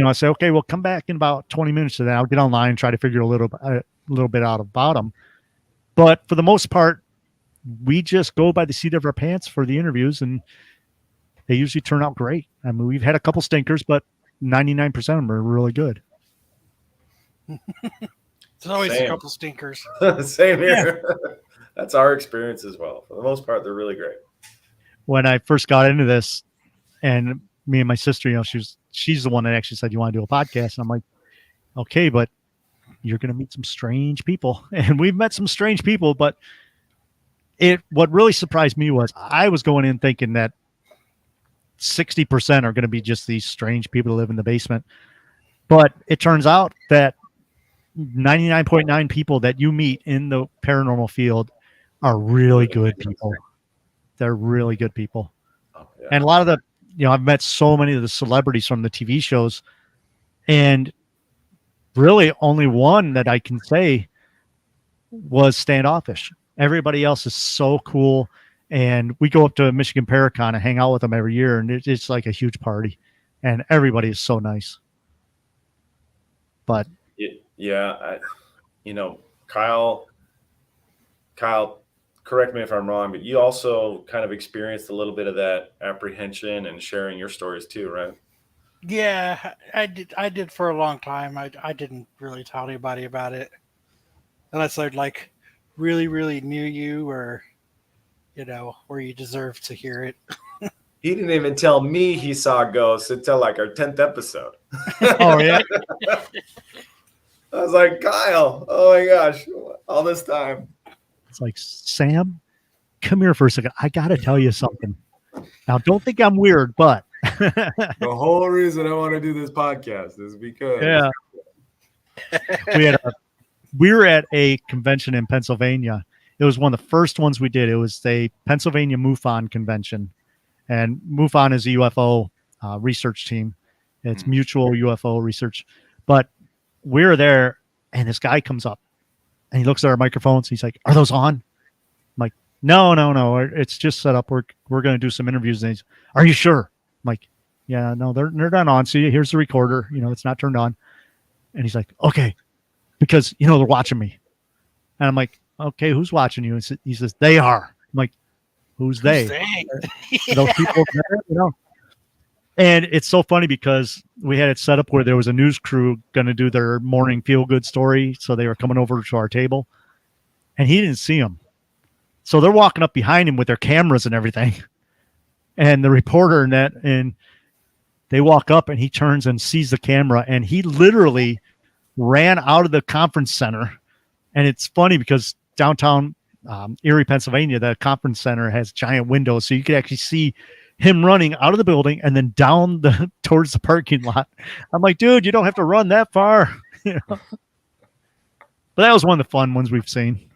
I say, okay, well, come back in about 20 minutes, and then I'll get online and try to figure a little bit out about them. But for the most part, we just go by the seat of our pants for the interviews, and they usually turn out great. I mean, we've had a couple stinkers, but 99% of them are really good. There's always a couple stinkers. Same here. Yeah. That's our experience as well. For the most part, they're really great. When I first got into this, and me and my sister, she's the one that actually said, you want to do a podcast? And I'm like, okay, but you're going to meet some strange people. And we've met some strange people, but what really surprised me was I was going in thinking that 60% are going to be just these strange people who live in the basement. But it turns out that 99.9 people that you meet in the paranormal field are really good people. They're really good people. Oh, yeah. And a lot of the, I've met so many of the celebrities from the TV shows, and really only one that I can say was standoffish. Everybody else is so cool. And we go up to Michigan Paracon and hang out with them every year, and it's like a huge party, and everybody is so nice. But yeah, Kyle, correct me if I'm wrong, but you also kind of experienced a little bit of that apprehension and sharing your stories too, right? Yeah, I did for a long time. I didn't really tell anybody about it unless I'd like really, really knew you, or where you deserve to hear it. He didn't even tell me he saw ghosts until like our 10th episode. Oh, yeah. I was like, Kyle, oh my gosh, all this time. It's like, Sam, come here for a second. I got to tell you something. Now, don't think I'm weird, but. The whole reason I want to do this podcast is because. Yeah. We were at a convention in Pennsylvania. It was one of the first ones we did. It was the Pennsylvania MUFON convention. And MUFON is a UFO research team. It's mutual UFO research. But we were there, and this guy comes up, and he looks at our microphones. He's like, "Are those on?" I'm like, No. It's just set up. We're going to do some interviews." And he's, "Are you sure?" I'm like, "Yeah, no, they're not on. See, here's the recorder. It's not turned on." And he's like, "Okay, because they're watching me." And I'm like, "Okay, who's watching you?" And he says, "They are." I'm like, "Who's they?" Those people there, And it's so funny because we had it set up where there was a news crew going to do their morning feel-good story. So they were coming over to our table, and he didn't see them. So they're walking up behind him with their cameras and everything. And the reporter and they walk up, and he turns and sees the camera, and he literally ran out of the conference center. And it's funny because downtown Erie, Pennsylvania, the conference center has giant windows. So you could actually see him running out of the building and then down towards the parking lot. I'm like, dude, you don't have to run that far. But that was one of the fun ones we've seen.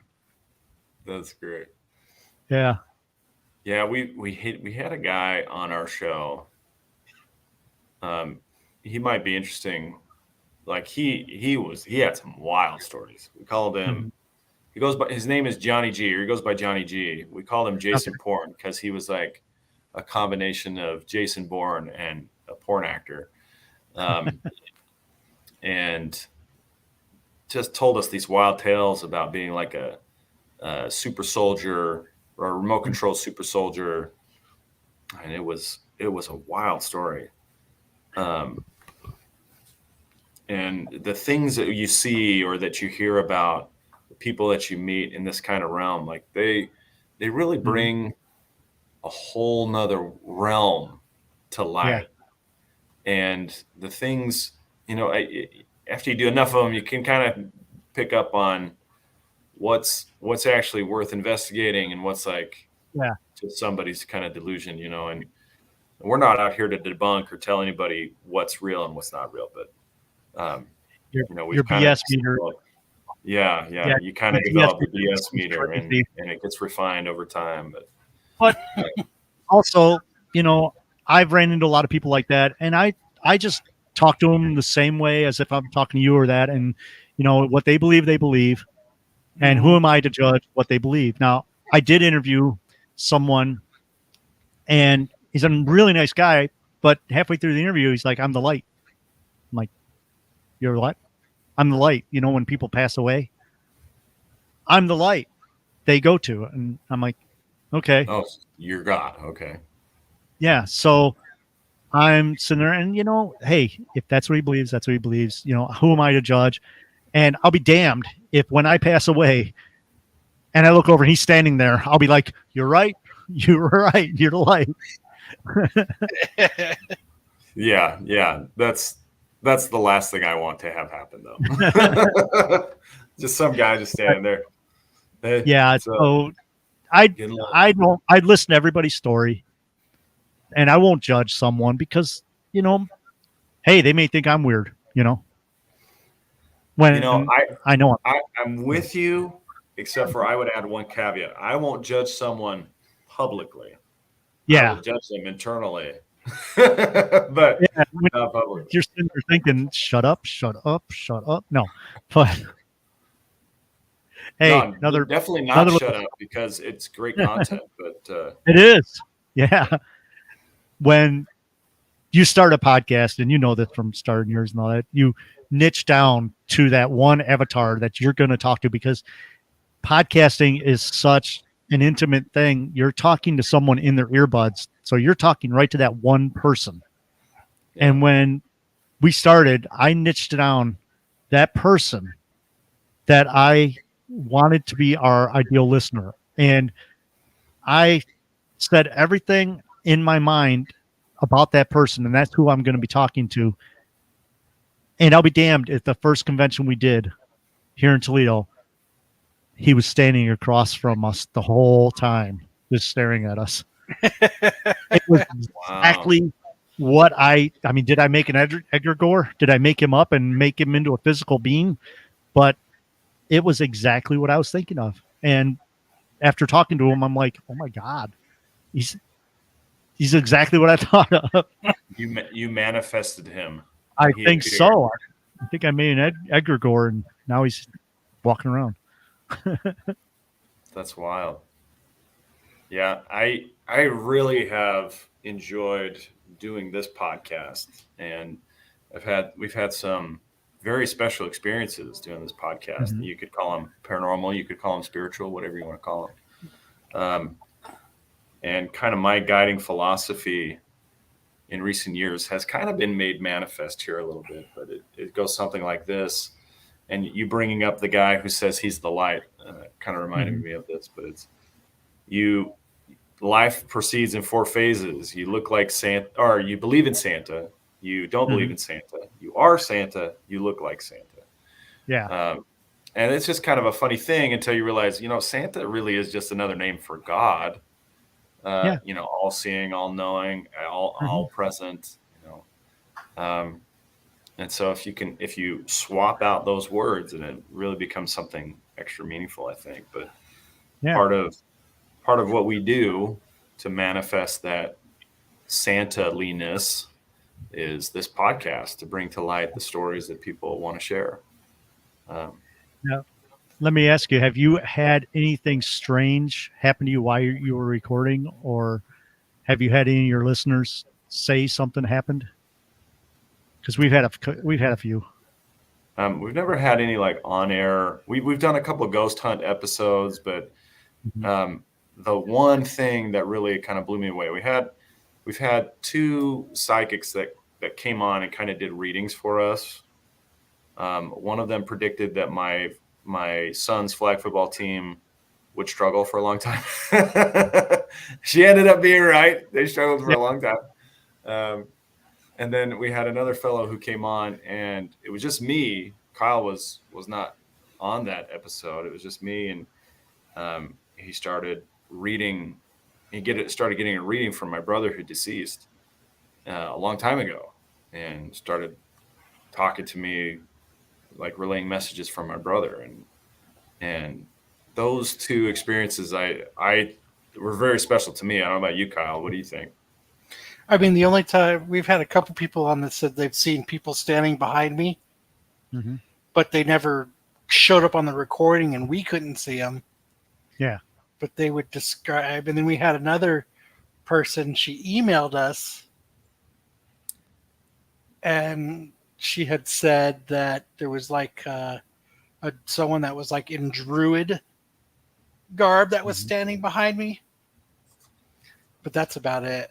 That's great. Yeah. Yeah, we had a guy on our show. He might be interesting. Like he had some wild stories. We called him. His name is Johnny G, or he goes by Johnny G. We called him Jason Bourne because he was like a combination of Jason Bourne and a porn actor. And just told us these wild tales about being like a super soldier or a remote control super soldier. And it was a wild story. And the things that you see or that you hear about the people that you meet in this kind of realm, like they really bring a whole nother realm to light. Yeah. And the things, after you do enough of them, you can kind of pick up on what's actually worth investigating and what's like just somebody's kind of delusion, and we're not out here to debunk or tell anybody what's real and what's not real, but Your we've kind of BS meter. yeah, Yeah, you kind of your develop the meter BS is meter, and crazy. it gets refined over time. But also, I've ran into a lot of people like that, and I just talk to them the same way as if I'm talking to you or that, and what they believe, and who am I to judge what they believe? Now, I did interview someone, and he's a really nice guy, but halfway through the interview, he's like, "I'm the light." I'm like, "You're what?" "I'm the light." When people pass away, I'm the light they go to, and I'm like, "Okay, Oh, you're God. Okay. yeah." So I'm sitting there, and hey, if that's what he believes, that's what he believes. Who am I to judge? And I'll be damned if when I pass away and I look over and he's standing there, I'll be like, "You're right, you're right, you're the light." Yeah. That's the last thing I want to have happen, though. Just some guy just standing there. Hey, Yeah. what's up? So I Good luck. I'd listen to everybody's story, and I won't judge someone because hey, they may think I'm weird. When I know I'm with you, except for I would add one caveat. I won't judge someone publicly. I will yeah. judge them internally, but Yeah, when not publicly. you're sitting there thinking, "Shut up, shut up, shut up." No, but hey, No, another definitely not another. shut up because it's great content. But It is, yeah. When you start a podcast, and you know this from starting yours and all that, you niche down to that one avatar that you're going to talk to because podcasting is such an intimate thing. You're talking to someone in their earbuds, so you're talking right to that one person. yeah. And when we started, I niched down that person that I wanted to be our ideal listener. And I said everything in my mind about that person, and that's who I'm going to be talking to. And I'll be damned if the first convention we did here in Toledo, he was standing across from us the whole time, just staring at us. It was Wow. exactly what I mean, did I make an Edgar Gore? Did I make him up and make him into a physical being? But it was exactly what I was thinking of. And after talking to him, I'm like, oh my God, he's exactly what I thought of. You manifested him. I He think appeared. so. I think I made an Edgar Gore, and now he's walking around. That's wild. Yeah, I really have enjoyed doing this podcast, and we've had some very special experiences doing this podcast. Mhm. You could call them paranormal, you could call them spiritual, whatever you want to call them. And kind of my guiding philosophy in recent years has kind of been made manifest here a little bit, but it goes something like this. And you bringing up the guy who says he's the light kind of reminded me of this, but it's you. Life proceeds in 4 phases. You look like Santa, or you believe in Santa. You don't believe in Santa. You are Santa. You look like Santa. Yeah. And it's just kind of a funny thing until you realize, Santa really is just another name for God. Yeah. All seeing, all knowing, all present. And so if you swap out those words, and it really becomes something extra meaningful, I think. But Yeah. part of what we do to manifest that Santa-liness is this podcast to bring to light the stories that people want to share. Yeah. Let me ask you, have you had anything strange happen to you while you were recording, or have you had any of your listeners say something happened? Because we've had a few. We've never had any like on air. We've done a couple of ghost hunt episodes, but the one thing that really kind of blew me away, we've had 2 psychics that came on and kind of did readings for us. One of them predicted that my son's flag football team would struggle for a long time. She ended up being right. They struggled for a long time. And then we had another fellow who came on, and it was just me. Kyle was not on that episode. It was just me, and he started reading. Started getting a reading from my brother who deceased a long time ago, and started talking to me, like relaying messages from my brother, and those two experiences, I were very special to me. I don't know about you, Kyle. What do you think? I mean, the only time we've had a couple people on that said they've seen people standing behind me, Mm-hmm. but they never showed up on the recording and we couldn't see them. Yeah. But they would describe. And then we had another person, she emailed us and she had said that there was like someone that was like in druid garb that was Mm-hmm. standing behind me. But that's about it.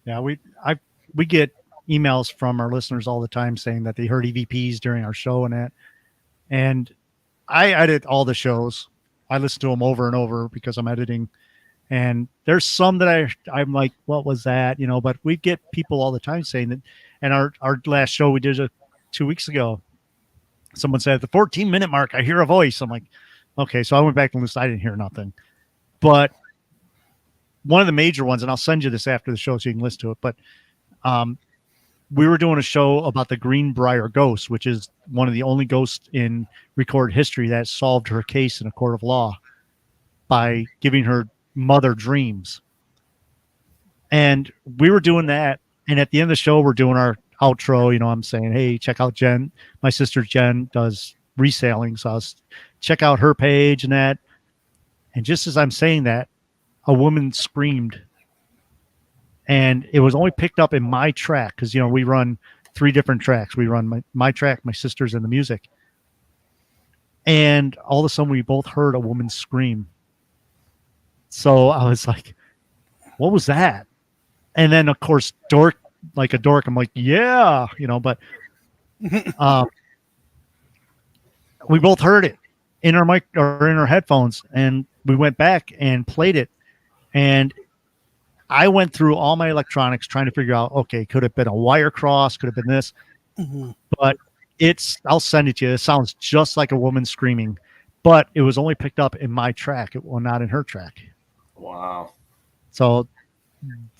Yeah, we get emails from our listeners all the time saying that they heard EVPs during our show and that. And I edit all the shows. I listen to them over and over because I'm editing. And there's some that I'm like, what was that? You know, but we get people all the time saying that. And our last show we did 2 weeks ago, someone said at the 14-minute mark, I hear a voice. I'm like, okay. So I went back and listened. I didn't hear nothing. But one of the major ones, and I'll send you this after the show so you can listen to it. But we were doing a show about the Greenbrier ghost, which is one of the only ghosts in recorded history that solved her case in a court of law by giving her mother dreams. And we were doing that. And at the end of the show, we're doing our outro. You know, I'm saying, hey, check out Jen. My sister Jen does reselling. So I'll check out her page and that. And just as I'm saying that, a woman screamed. And it was only picked up in my track because, you know, we run 3 different tracks. We run my track, my sister's, and the music. And all of a sudden, we both heard a woman scream. So I was like, what was that? And then, of course, like a dork, I'm like, yeah, you know, but we both heard it in our mic or in our headphones. And we went back and played it. And I went through all my electronics trying to figure out, okay, could have been a wire cross, could have been this, but I'll send it to you. It sounds just like a woman screaming, but it was only picked up in my track. It was not in her track. Wow. So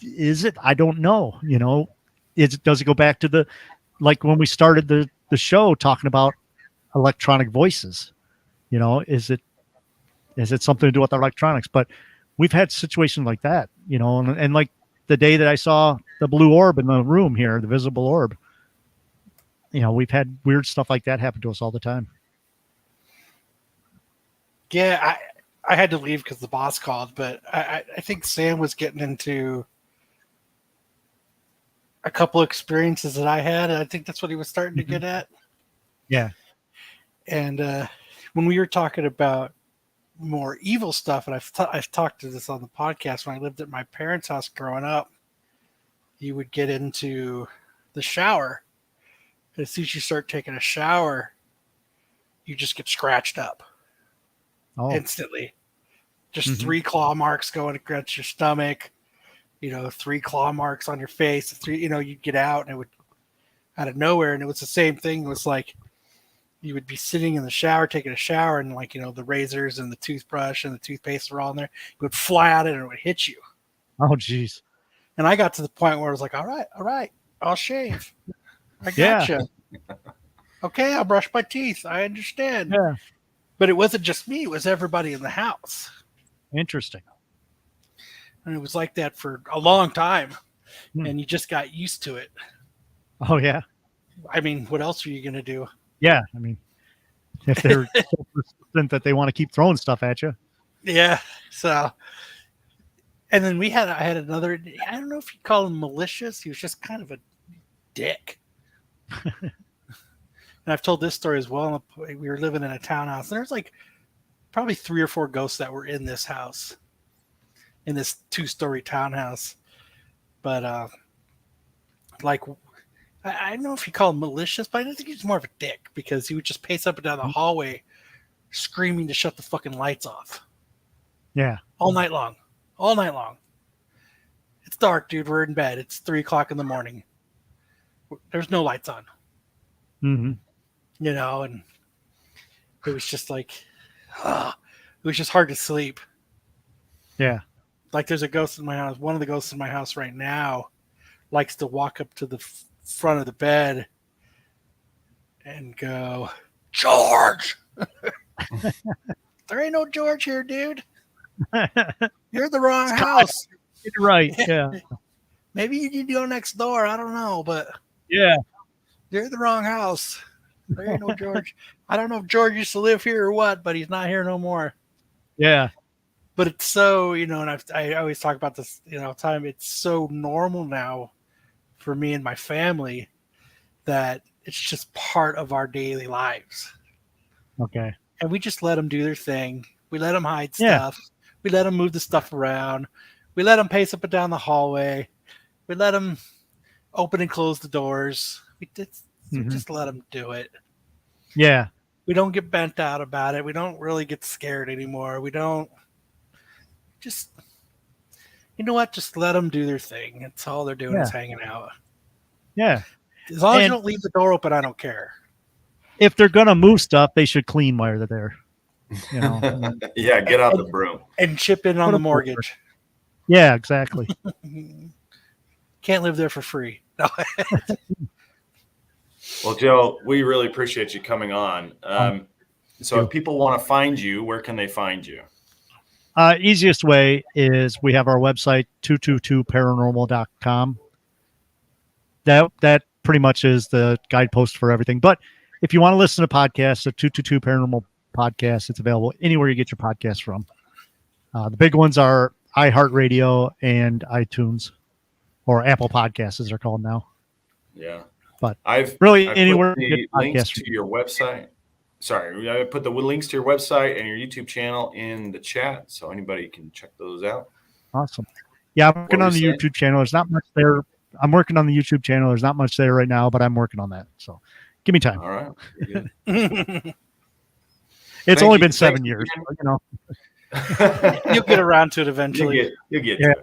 is it? I don't know. You know, does it go back to like when we started the show talking about electronic voices? You know, is it something to do with our electronics? But we've had situations like that, you know, and like the day that I saw the blue orb in the room here, the visible orb, you know, we've had weird stuff like that happen to us all the time. Yeah, I had to leave because the boss called, but I think Sam was getting into a couple experiences that I had. And I think that's what he was starting to get at. Yeah. And when we were talking about more evil stuff, and I've talked to this on the podcast, when I lived at my parents' house growing up, you would get into the shower. And as soon as you start taking a shower, you just get scratched up instantly. Just 3 claw marks going against your stomach, you know, 3 claw marks on your face. 3, you know, you'd get out and it would out of nowhere. And it was the same thing. It was like you would be sitting in the shower, taking a shower, and like, you know, the razors and the toothbrush and the toothpaste are all in there. It would fly out and it would hit you. Oh, geez. And I got to the point where I was like, all right, I'll shave. I gotcha. Okay, I'll brush my teeth. I understand. Yeah. But it wasn't just me. It was everybody in the house. Interesting. And it was like that for a long time. And you just got used to it. Oh, yeah. I mean, what else are you going to do? Yeah. I mean, if they're so persistent that they want to keep throwing stuff at you. Yeah. So, and then I had another, I don't know if you call him malicious. He was just kind of a dick. And I've told this story as well. We were living in a townhouse, and there's like probably 3 or 4 ghosts that were in this house, in this 2-story townhouse. But like, I don't know if you call him malicious, but I think he's more of a dick because he would just pace up and down the hallway screaming to shut the fucking lights off. Yeah. All night long. It's dark, dude. We're in bed. It's 3:00 in the morning. There's no lights on. Mm-hmm. You know, and it was just like, it was just hard to sleep. Yeah. Like there's a ghost in my house. One of the ghosts in my house right now likes to walk up to the front of the bed and go, George! There ain't no George here, dude. You're in the wrong house. You're right. Yeah. Maybe you need to go next door. I don't know, but Yeah. you're in the wrong house. There ain't no George. I don't know if George used to live here or what, but he's not here no more. Yeah. But it's so, and I always talk about this, time. It's so normal now for me and my family that it's just part of our daily lives. Okay. And we just let them do their thing. We let them hide Yeah. stuff. We let them move the stuff around. We let them pace up and down the hallway. We let them open and close the doors. We just let them do it. Yeah. We don't get bent out about it. We don't really get scared anymore. We don't just, just let them do their thing. That's all they're doing is hanging out. Yeah. As long as you don't leave the door open, I don't care. If they're going to move stuff, they should clean while they're there. Yeah, get out the broom. And chip in on the mortgage. Yeah, exactly. Can't live there for free. No. Well, Joe, we really appreciate you coming on. So if people want to find you, where can they find you? Easiest way is we have our website, 222paranormal.com. That pretty much is the guidepost for everything. But if you want to listen to podcasts, the 222 Paranormal Podcast, it's available anywhere you get your podcasts from. The big ones are iHeartRadio and iTunes, or Apple Podcasts as they're called now. Yeah. But I've anywhere put the links to your website. Sorry, I put the links to your website and your YouTube channel in the chat, so anybody can check those out. Awesome. Yeah, I'm working on the YouTube channel. There's not much there. I'm working on the YouTube channel. There's not much there right now, but I'm working on that. So give me time. All right. It's only been 7 years. You'll get around to it eventually. You'll get to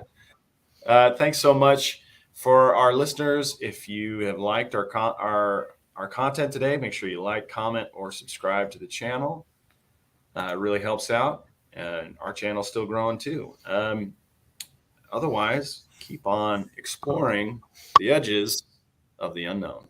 it. Thanks so much. For our listeners, if you have liked our content today, make sure you like, comment, or subscribe to the channel. It really helps out, and our channel's still growing too. Otherwise, keep on exploring the edges of the unknown.